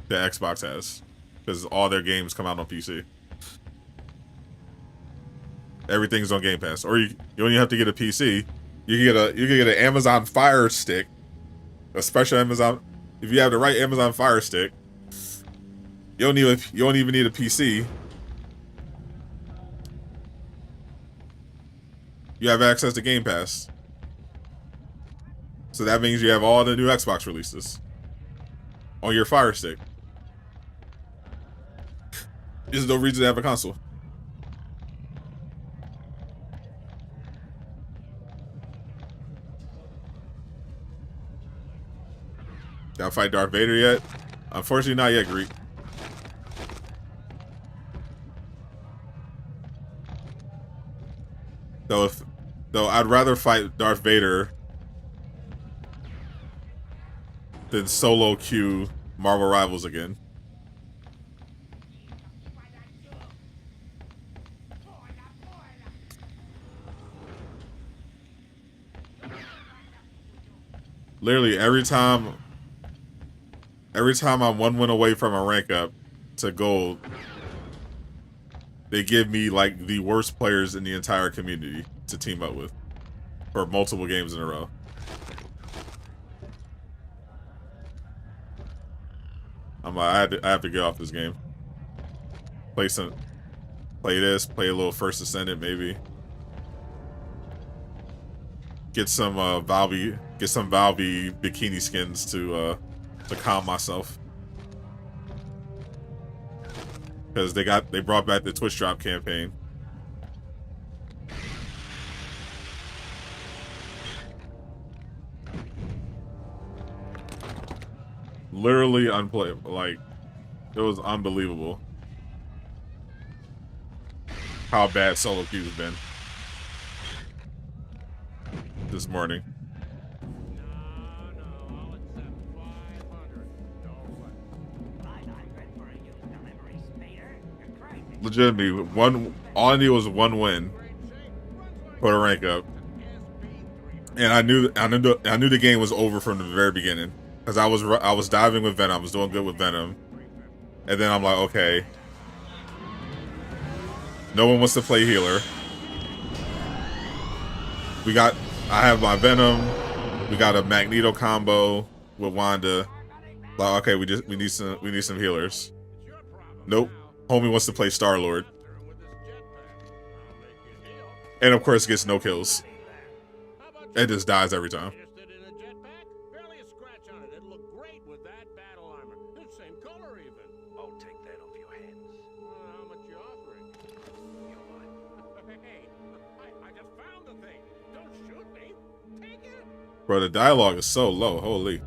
that Xbox has, because all their games come out on PC. Everything's on Game Pass, or you don't even have to get a PC. You can get an Amazon Fire Stick, a special Amazon. If you have the right Amazon Fire Stick, you don't even need a PC. You have access to Game Pass, so that means you have all the new Xbox releases on your Fire Stick. There's no reason to have a console. Y'all fight Darth Vader yet? Unfortunately, not yet, Greek. Though I'd rather fight Darth Vader than solo queue Marvel Rivals again. Literally every time I'm one win away from a rank up to gold, they give me like the worst players in the entire community to team up with for multiple games in a row. I'm like, I have to get off this game. Play a little First Ascendant maybe. Get some Valve bikini skins to calm myself, because they brought back the Twitch drop campaign. literally unplayable. Like, it was unbelievable how bad solo queue's been this morning. Legitimately, all I needed was one win for the rank up, and I knew the game was over from the very beginning because I was diving with Venom, I was doing good with Venom, and then I'm like, okay, no one wants to play healer. I have my Venom, we got a Magneto combo with Wanda. Like, okay, we need some healers. Nope. Homie wants to play Star-Lord. And of course gets no kills. It just dies every time. Bro, the dialogue is so low, holy.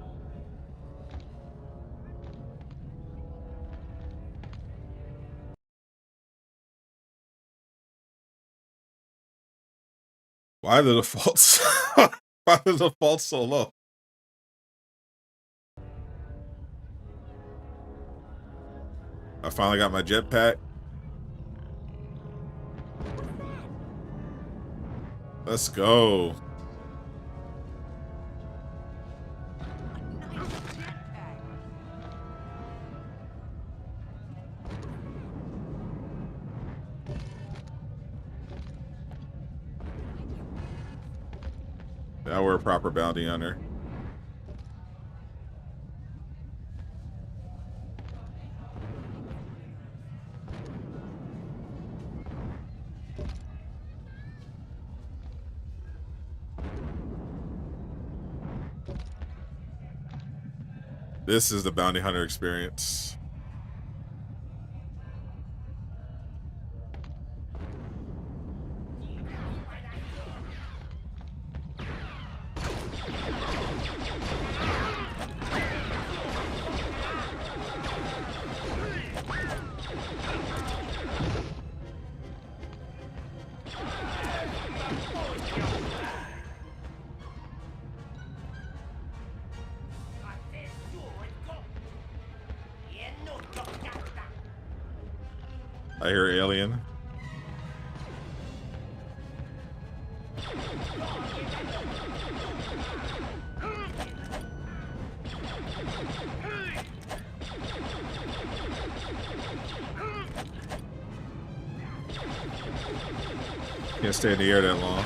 Why are the defaults? Why are the defaults so low? I finally got my jetpack. Let's go. Now we're a proper bounty hunter. This is the bounty hunter experience. I hear alien. Can't stay in the air that long.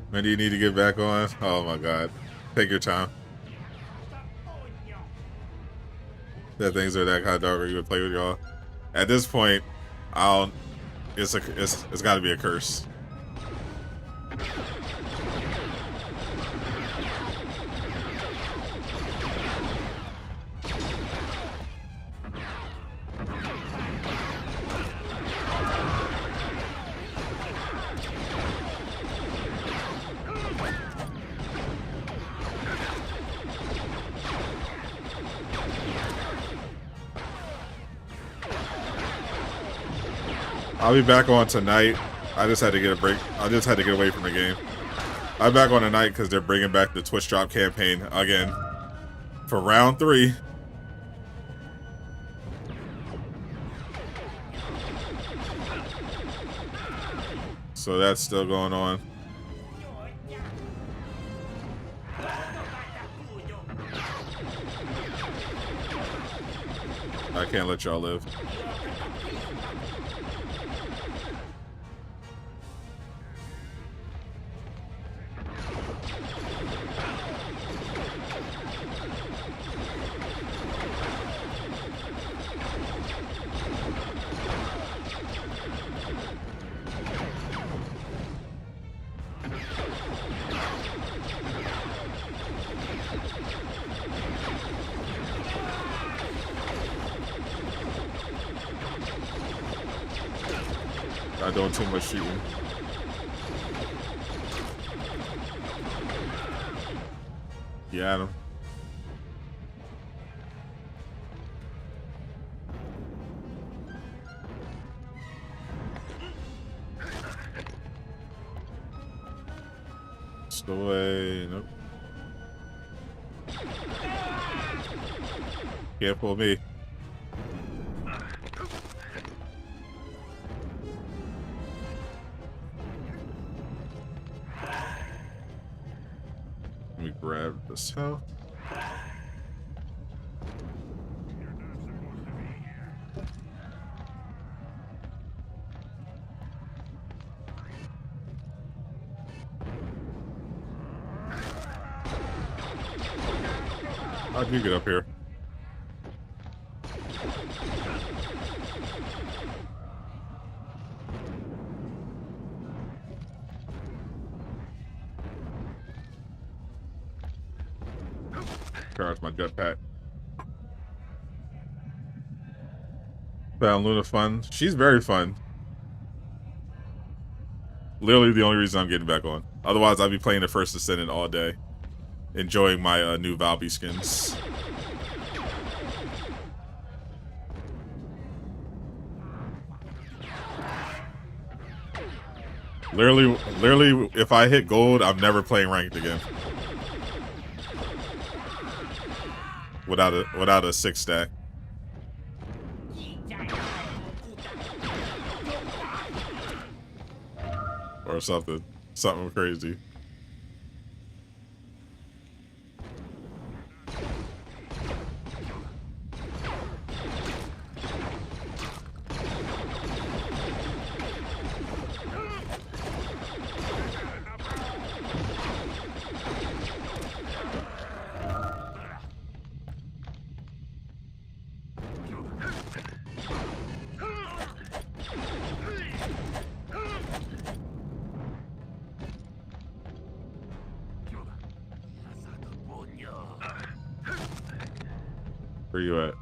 When do you need to get back on? Oh my god. Take your time. That things are that kind of dark where you would play with y'all. At this point, it's got to be a curse. I'll be back on tonight. I just had to get a break. I just had to get away from the game. I'm back on tonight because they're bringing back the Twitch drop campaign again for round 3. So that's still going on. I can't let y'all live. Not doing too much shooting. Yeah, Adam. Still away. Nope. Can't fool me. Let me grab this health. How'd you get up here? Charge my jetpack. Found Luna fun. She's very fun. Literally the only reason I'm getting back on. Otherwise, I'd be playing the First Descendant all day. Enjoying my new Valby skins. Literally, if I hit gold, I'm never playing ranked again. Without a 6 stack. Or something. Something crazy. Where you at?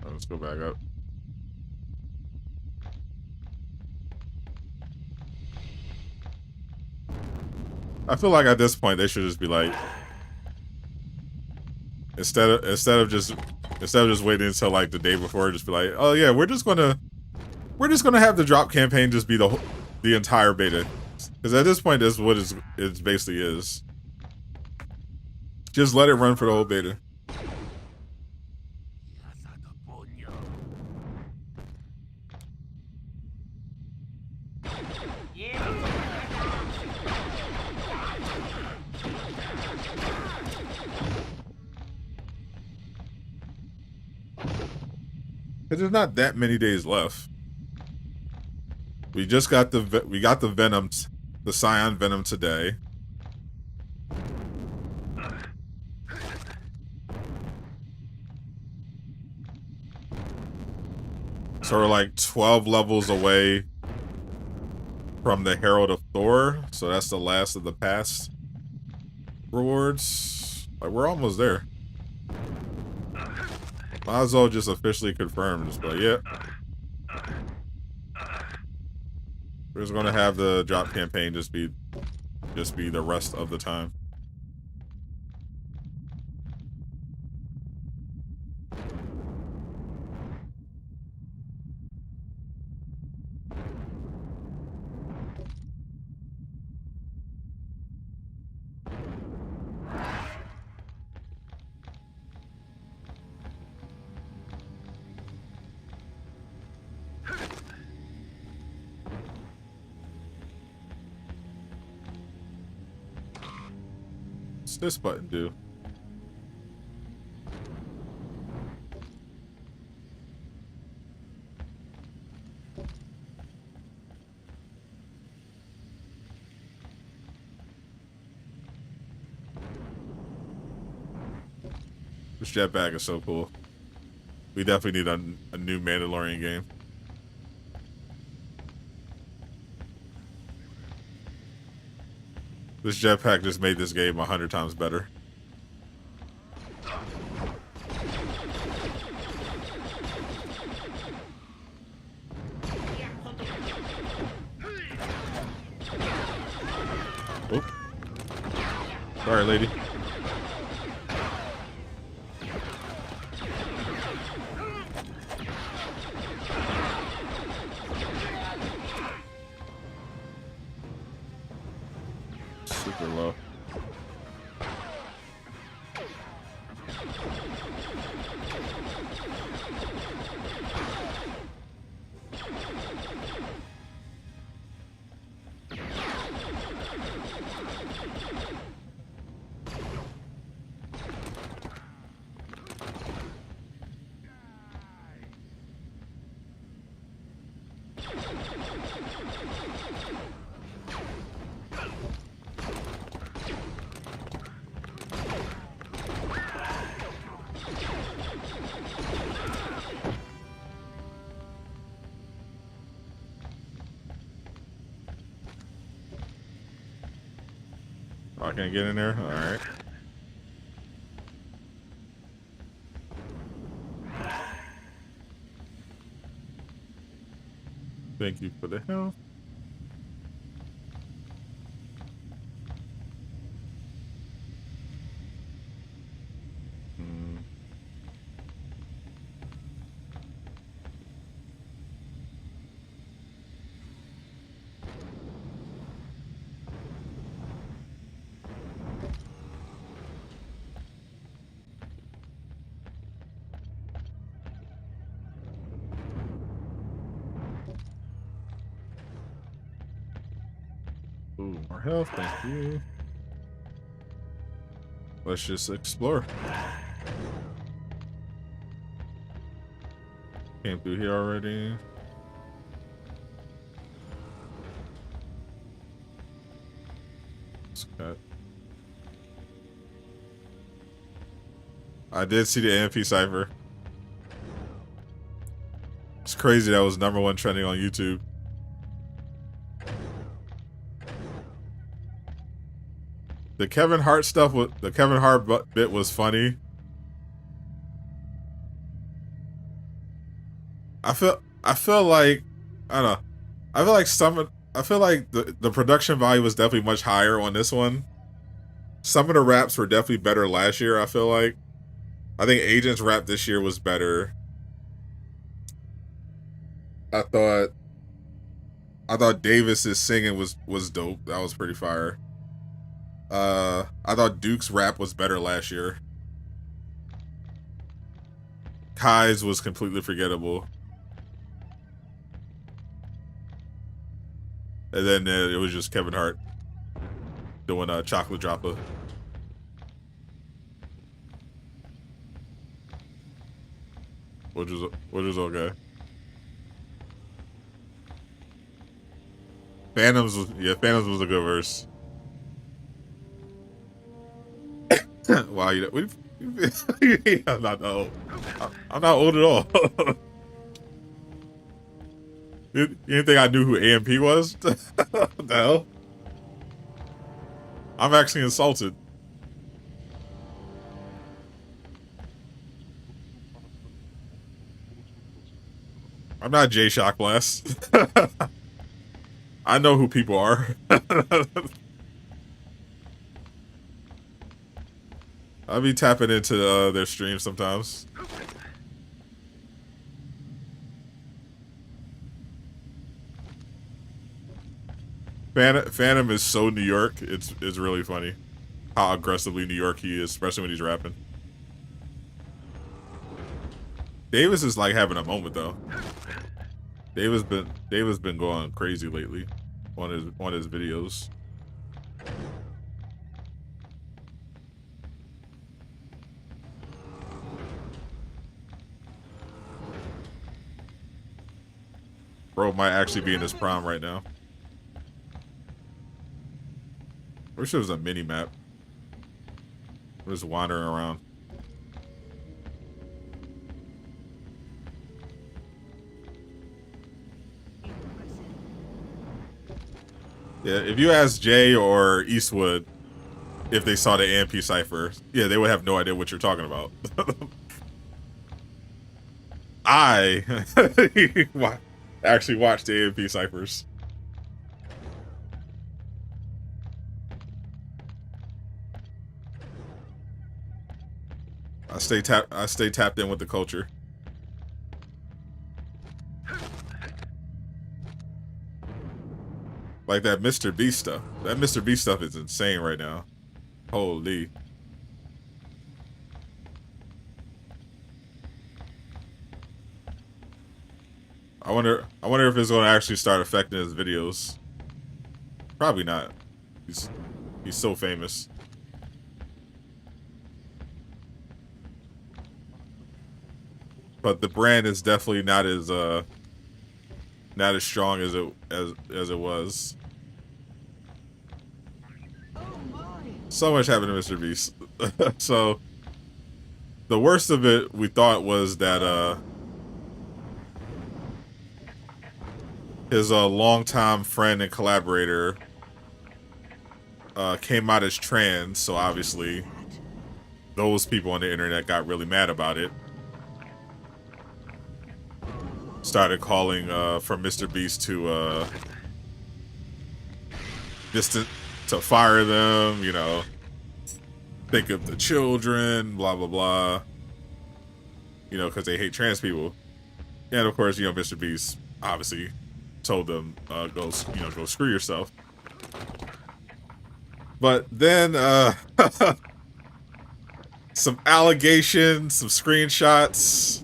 Let's go back up. I feel like at this point they should just be like, instead of just waiting until like the day before, just be like, oh yeah, we're just gonna have the drop campaign just be the entire beta, because at this point that's what it basically is. Just let it run for the whole beta. There's not that many days left. We just got the Venom, the Scion Venom today. So we're like 12 levels away from the Herald of Thor. So that's the last of the past rewards. Like, we're almost there. Might as well just officially confirm this, but yeah. We're just gonna have the drop campaign just be the rest of the time. What's this button do? This jetpack is so cool. We definitely need a new Mandalorian game. This jetpack just made this game 100 times better. Oop. Sorry, lady. Super low. Oh, I can't get in there? Alright. Thank you for the help. Ooh, more health, thank you. Let's just explore. Came through here already. Let's cut. I did see the AMP cipher. It's crazy that was #1 trending on YouTube. The Kevin Hart stuff, the Kevin Hart bit was funny. I feel like, I don't know. I feel like the production value was definitely much higher on this one. Some of the raps were definitely better last year, I feel like. I think Agent's rap this year was better. I thought Davis's singing was dope. That was pretty fire. I thought Duke's rap was better last year. Kai's was completely forgettable. And then it was just Kevin Hart doing a chocolate dropper. Which was okay. Phantoms was a good verse. Wow, I'm not old. I'm not old at all. You didn't think I knew who AMP was? What the hell? I'm actually insulted. I'm not J Shock Blast. I know who people are. I'll be tapping into their streams sometimes. Phantom is so New York. It's really funny how aggressively New York he is, especially when he's rapping. Davis is like having a moment though. Davis been going crazy lately on his videos. Bro might actually be in his prime right now. I wish there was a mini map. We're just wandering around. Yeah, if you ask Jay or Eastwood if they saw the AMP cipher, yeah, they would have no idea what you're talking about. I actually watched the AMP ciphers. I stay tapped in with the culture. Like that Mr. Beast stuff. That Mr. Beast stuff is insane right now. Holy. I wonder if it's going to actually start affecting his videos. Probably not. He's so famous. But the brand is definitely not as strong as it was. So much happened to Mr. Beast. So the worst of it we thought was that his longtime friend and collaborator came out as trans, so obviously those people on the internet got really mad about it. Started calling for Mr. Beast to to fire them, you know, think of the children, blah blah blah, you know, because they hate trans people. And of course, you know, Mr. Beast obviously told them go screw yourself. But then some allegations, some screenshots,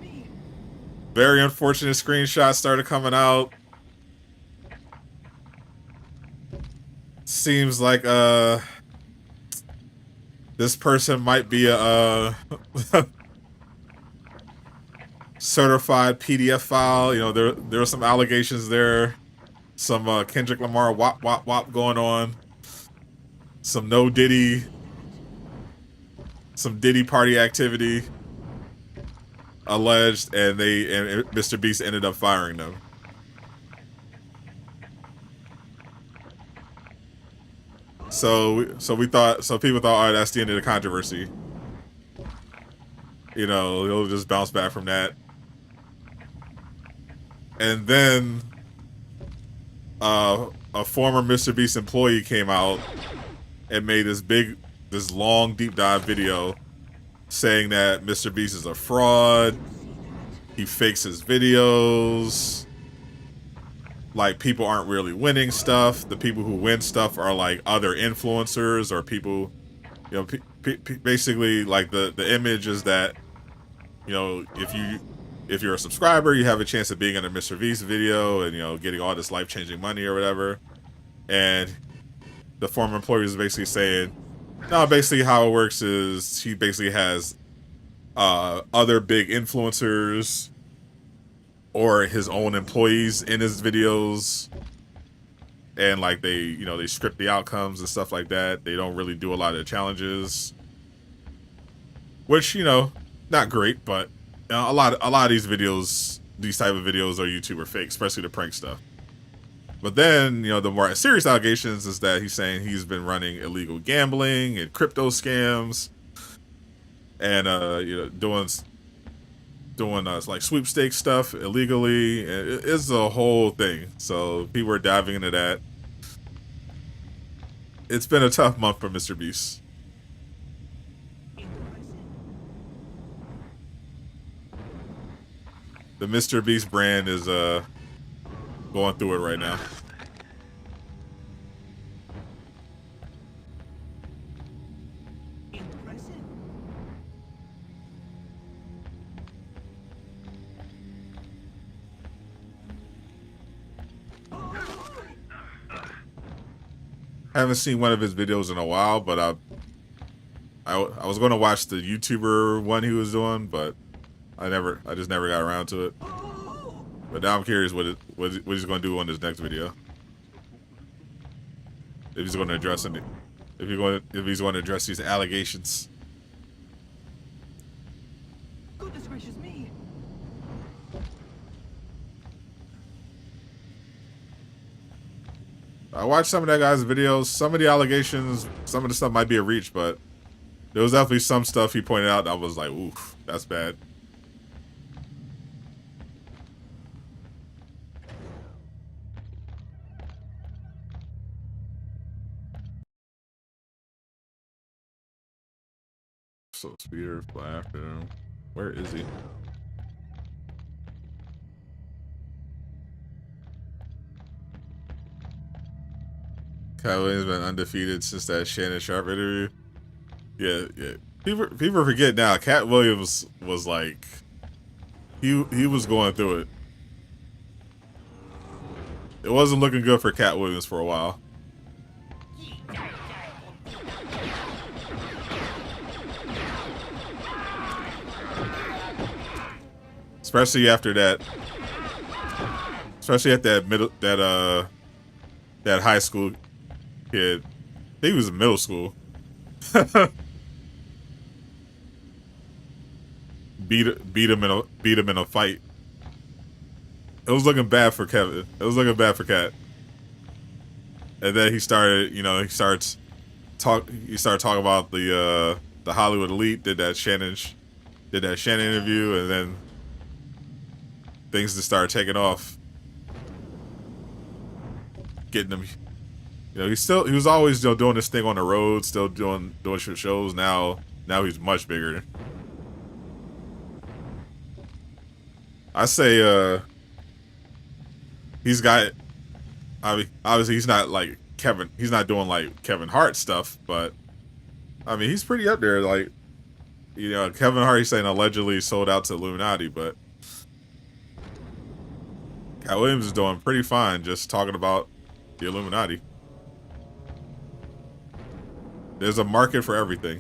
very unfortunate screenshots started coming out. Seems like this person might be a certified PDF file. You know, there are some allegations there. Some Kendrick Lamar wop wop wop going on. Some some Diddy party activity alleged, and Mr. Beast ended up firing them. So people thought, all right, that's the end of the controversy. You know, he'll just bounce back from that. And then a former Mr. Beast employee came out and made this long deep dive video saying that Mr. Beast is a fraud. He fakes his videos. Like, people aren't really winning stuff. The people who win stuff are like other influencers or people, you know, basically like the image is that, you know, if you're a subscriber, you have a chance of being in a Mr. Beast video and, you know, getting all this life-changing money or whatever. And the former employee is basically saying, no, basically how it works is he basically has other big influencers or his own employees in his videos, and like they script the outcomes and stuff like that. They don't really do a lot of the challenges, which, you know, not great, but a lot of these videos, these type of videos on YouTube are fake, especially the prank stuff. But then, you know, the more serious allegations is that he's saying he's been running illegal gambling and crypto scams, and you know, doing like sweepstakes stuff illegally. It's a whole thing. So people are diving into that. It's been a tough month for Mr. Beast. The Mr. Beast brand is going through it right now. I haven't seen one of his videos in a while, but I was going to watch the YouTuber one he was doing, but I just never got around to it. But now I'm curious what he's going to do on his next video. If he's going to address it, if he's going to address these allegations. Goodness gracious me! I watched some of that guy's videos. Some of the allegations, some of the stuff might be a reach, but there was definitely some stuff he pointed out that I was like, oof, that's bad. So speeder, flash, where is he? Cat Williams been undefeated since that Shannon Sharp interview. Yeah. People forget now. Cat Williams was like, he was going through it. It wasn't looking good for Cat Williams for a while. Especially after that. Especially at that high school kid. I think he was in middle school. beat him in a fight. It was looking bad for Kevin. It was looking bad for Cat. And then he started, he started talking about the Hollywood elite, did that Shannon interview, and then things just started taking off. Getting him, he was always doing this thing on the road, still doing shows. Now he's much bigger. I say he's got, I mean, obviously he's not like Kevin, he's not doing like Kevin Hart stuff, but I mean he's pretty up there. Like, Kevin Hart, he's saying allegedly sold out to Illuminati, but Cat Williams is doing pretty fine just talking about the Illuminati. There's a market for everything.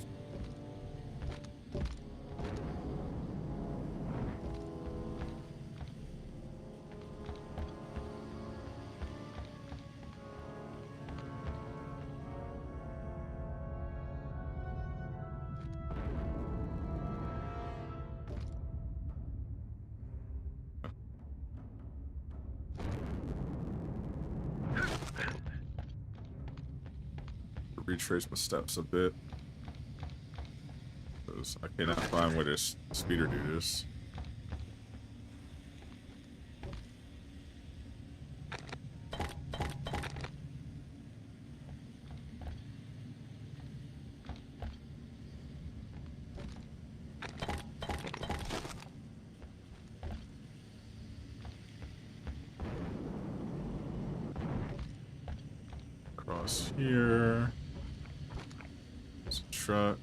Retrace my steps a bit, because I cannot find where this speeder dude is. Across here. Truck.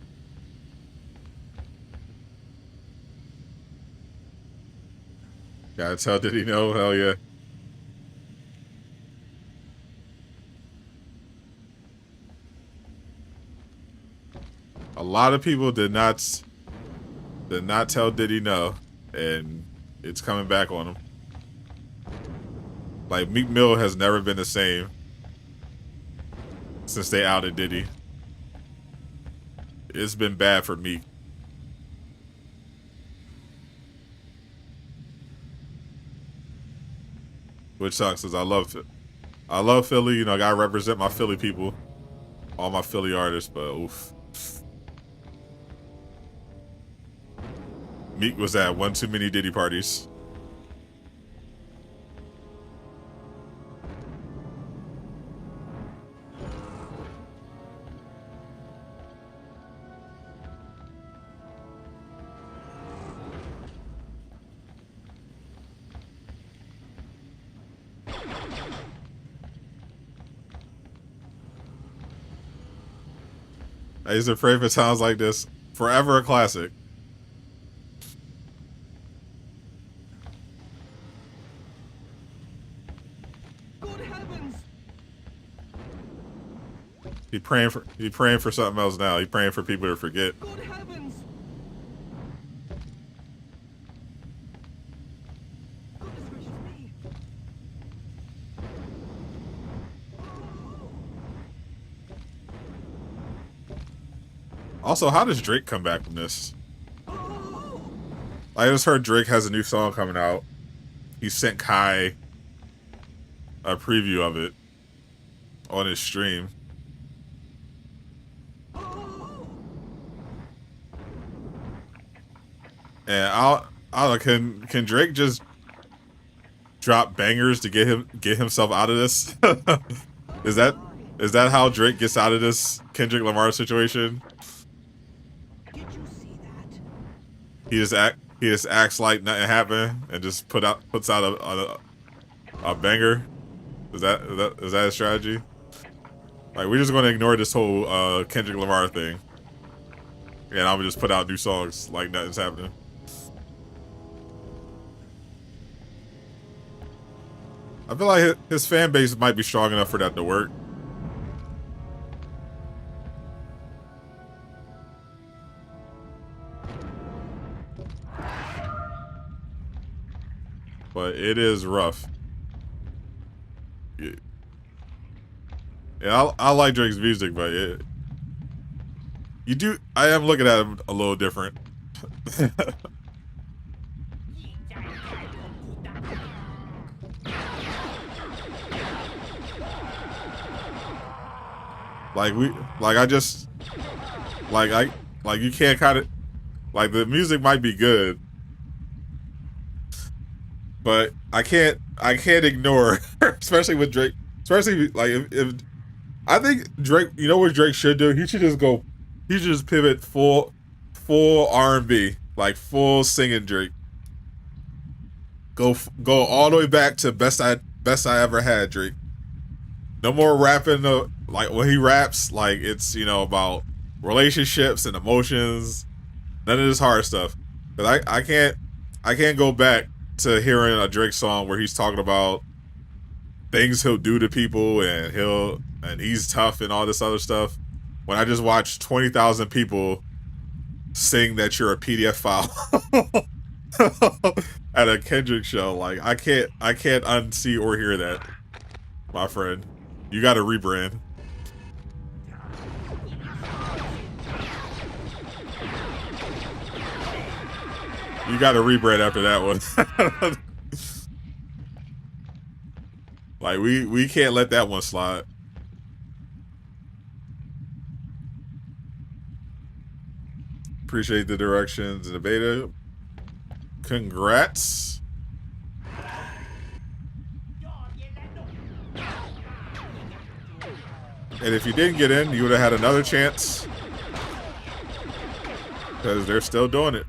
Gotta tell, did he know? Hell yeah. A lot of people did not tell Diddy no, and it's coming back on him. Like, Meek Mill has never been the same since they outed Diddy. It's been bad for Meek. Which sucks, because I love Philly. I gotta represent my Philly people, all my Philly artists. But oof, Meek was at one too many Diddy parties. I used to pray for times like this. Forever a classic. Good heavens! He praying for something else now. He praying for people to forget. Good heavens! Goodness gracious me! Also, how does Drake come back from this? I just heard Drake has a new song coming out. He sent Kai a preview of it. on his stream. And I can Drake just drop bangers to get himself out of this? Is that how Drake gets out of this Kendrick Lamar situation? Did you see that? He just acts like nothing happened and just puts out a banger. Is that a strategy? Like, we're just gonna ignore this whole Kendrick Lamar thing, and I'm gonna just put out new songs like nothing's happening. I feel like his fan base might be strong enough for that to work. But it is rough. Yeah, I like Drake's music, but I am looking at him a little different. You can't kind of, like, the music might be good, but I can't ignore, especially with Drake, especially like if I think Drake, you know what Drake should do? He should just pivot full R&B, like full singing Drake. Go all the way back to best I ever had Drake. No more rapping, like when he raps, like it's, you know, about relationships and emotions. None of this hard stuff. Cause I can't go back to hearing a Drake song where he's talking about things he'll do to people and he's tough and all this other stuff, when I just watched 20,000 people sing that you're a PDF file at a Kendrick show. Like, I can't unsee or hear that, my friend. You got to rebrand. You got to rebrand after that one. Like, we can't let that one slide. Appreciate the directions in the beta. Congrats. And if you didn't get in, you would have had another chance, because they're still doing it.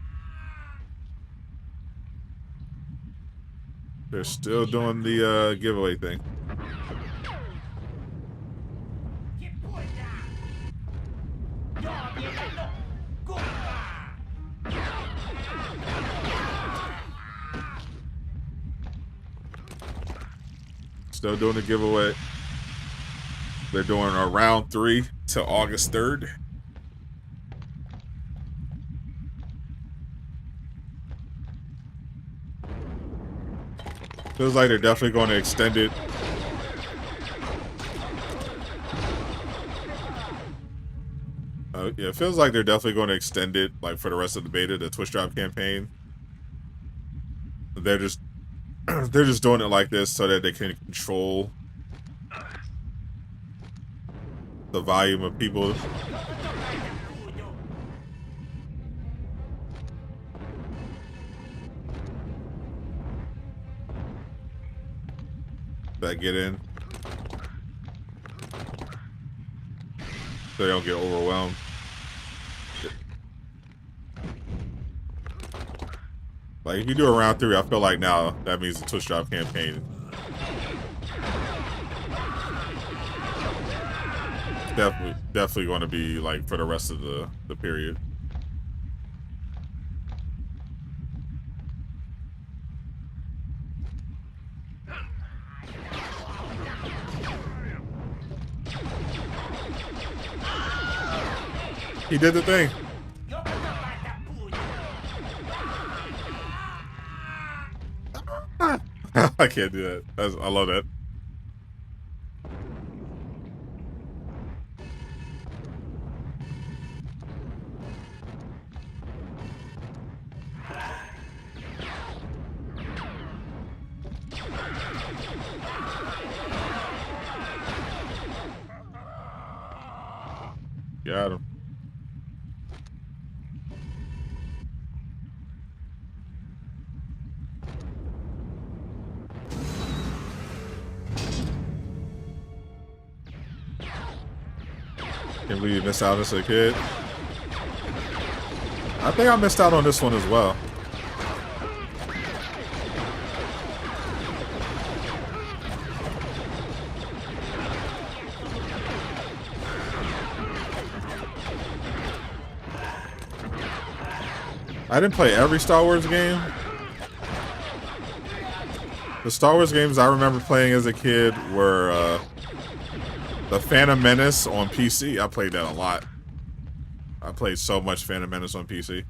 They're still doing the giveaway thing. Still doing the giveaway. They're doing a round 3 till August 3rd. Feels like they're definitely going to extend it. Yeah, it feels like they're definitely going to extend it, like, for the rest of the beta, the Twitch Drop campaign. They're just doing it like this so that they can control the volume of people. That get in, so they don't get overwhelmed. Like, if you do a round 3, I feel like now that means the Twitch Drop campaign definitely going to be like for the rest of the period. He did the thing. I can't do that. I love that. Got him. Can't believe you missed out on this as a kid. I think I missed out on this one as well. I didn't play every Star Wars game. The Star Wars games I remember playing as a kid were the Phantom Menace on PC. I played that a lot. I played so much Phantom Menace on PC.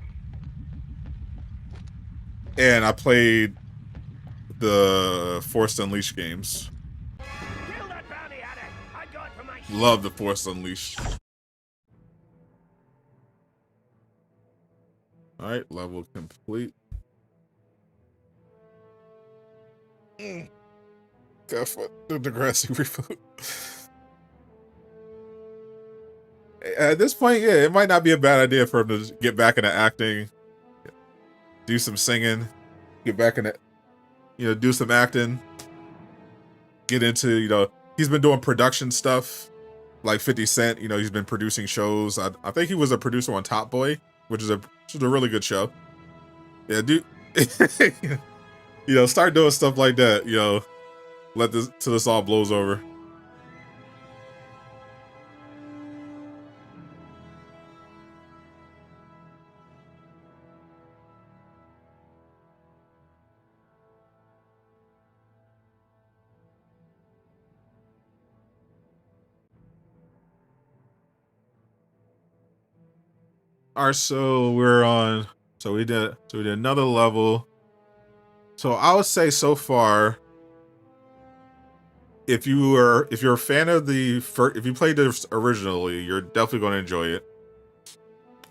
And I played the Force Unleashed games. Love the Force Unleashed. Alright, level complete. Guess what? The Degrassi reboot. At this point, yeah, it might not be a bad idea for him to get back into acting, do some singing, get back into, do some acting, get into, he's been doing production stuff, like 50 Cent, he's been producing shows. I think he was a producer on Top Boy, which is a really good show. Yeah, dude, start doing stuff like that, let this, till this all blows over. Alright, so we did another level. So I would say so far, if you're a fan of if you played this originally, you're definitely going to enjoy it.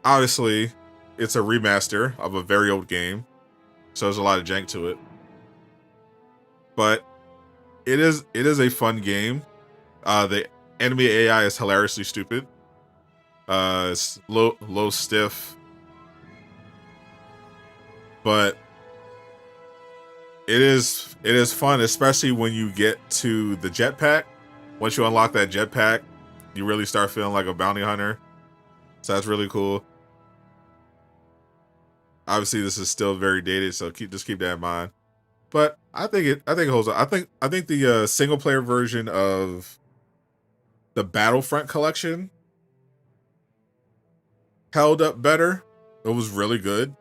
Obviously, it's a remaster of a very old game, so there's a lot of jank to it. But it is a fun game. The enemy AI is hilariously stupid. It's low stiff, but it is fun, especially when you get to the jetpack. Once you unlock that jetpack, you really start feeling like a bounty hunter. So that's really cool. Obviously, this is still very dated, so just keep that in mind. But I think it holds up. I think the single player version of the Battlefront collection held up better. It was really good.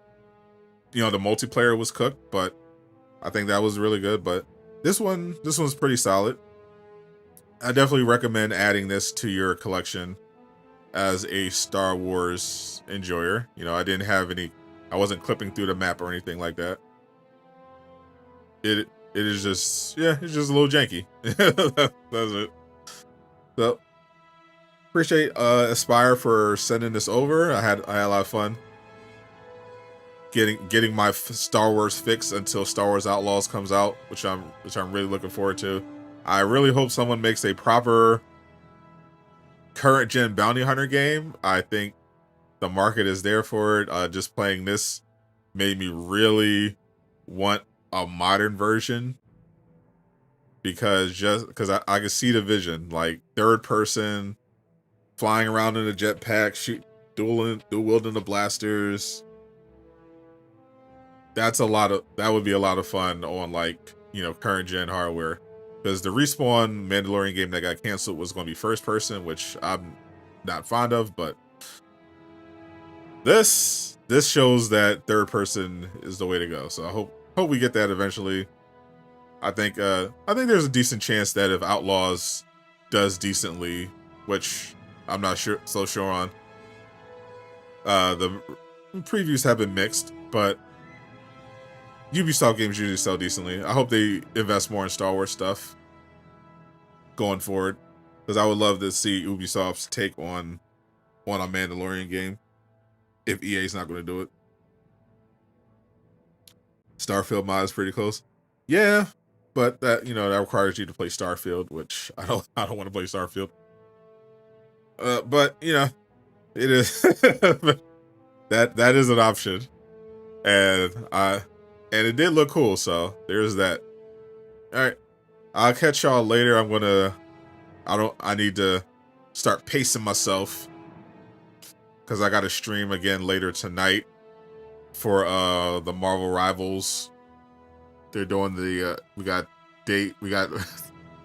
The multiplayer was cooked, but I think that was really good. But this one's pretty solid. I definitely recommend adding this to your collection as a Star Wars enjoyer. I wasn't clipping through the map or anything like that. It is just, it's just a little janky. That's it. So appreciate Aspyr for sending this over. I had a lot of fun getting my Star Wars fix until Star Wars Outlaws comes out, which I'm really looking forward to. I really hope someone makes a proper current gen bounty hunter game. I think the market is there for it. Just playing this made me really want a modern version, because I can see the vision, like third person, flying around in a jetpack, dual wielding the blasters. That would be a lot of fun on current gen hardware, because the Respawn Mandalorian game that got canceled was going to be first person, which I'm not fond of, but this shows that third person is the way to go. So I hope we get that eventually. I think there's a decent chance that if Outlaws does decently, which I'm not so sure on. The previews have been mixed, but Ubisoft games usually sell decently. I hope they invest more in Star Wars stuff going forward, because I would love to see Ubisoft's take on a Mandalorian game if EA's not going to do it. Starfield mod is pretty close. Yeah, but that requires you to play Starfield, which I don't want to play Starfield. But It is that is an option, and it did look cool. So there's that. All right, I'll catch y'all later. I need to start pacing myself because I got to stream again later tonight for the Marvel Rivals. They're doing the we got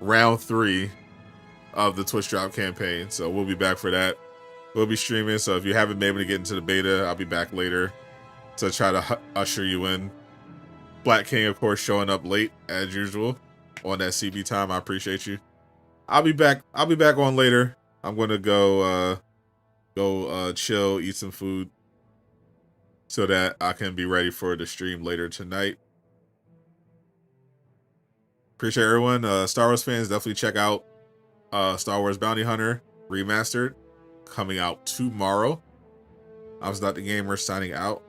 round 3 of the Twitch Drop campaign, so we'll be back for that. We'll be streaming, so if you haven't been able to get into the beta, I'll be back later to try to usher you in. Black King, of course, showing up late as usual on that CB time. I appreciate you. I'll be back on later. I'm gonna go chill, eat some food, so that I can be ready for the stream later tonight. Appreciate everyone. Star Wars fans, definitely check out Star Wars Bounty Hunter Remastered, coming out tomorrow. I'm Sadot the Gamer, signing out.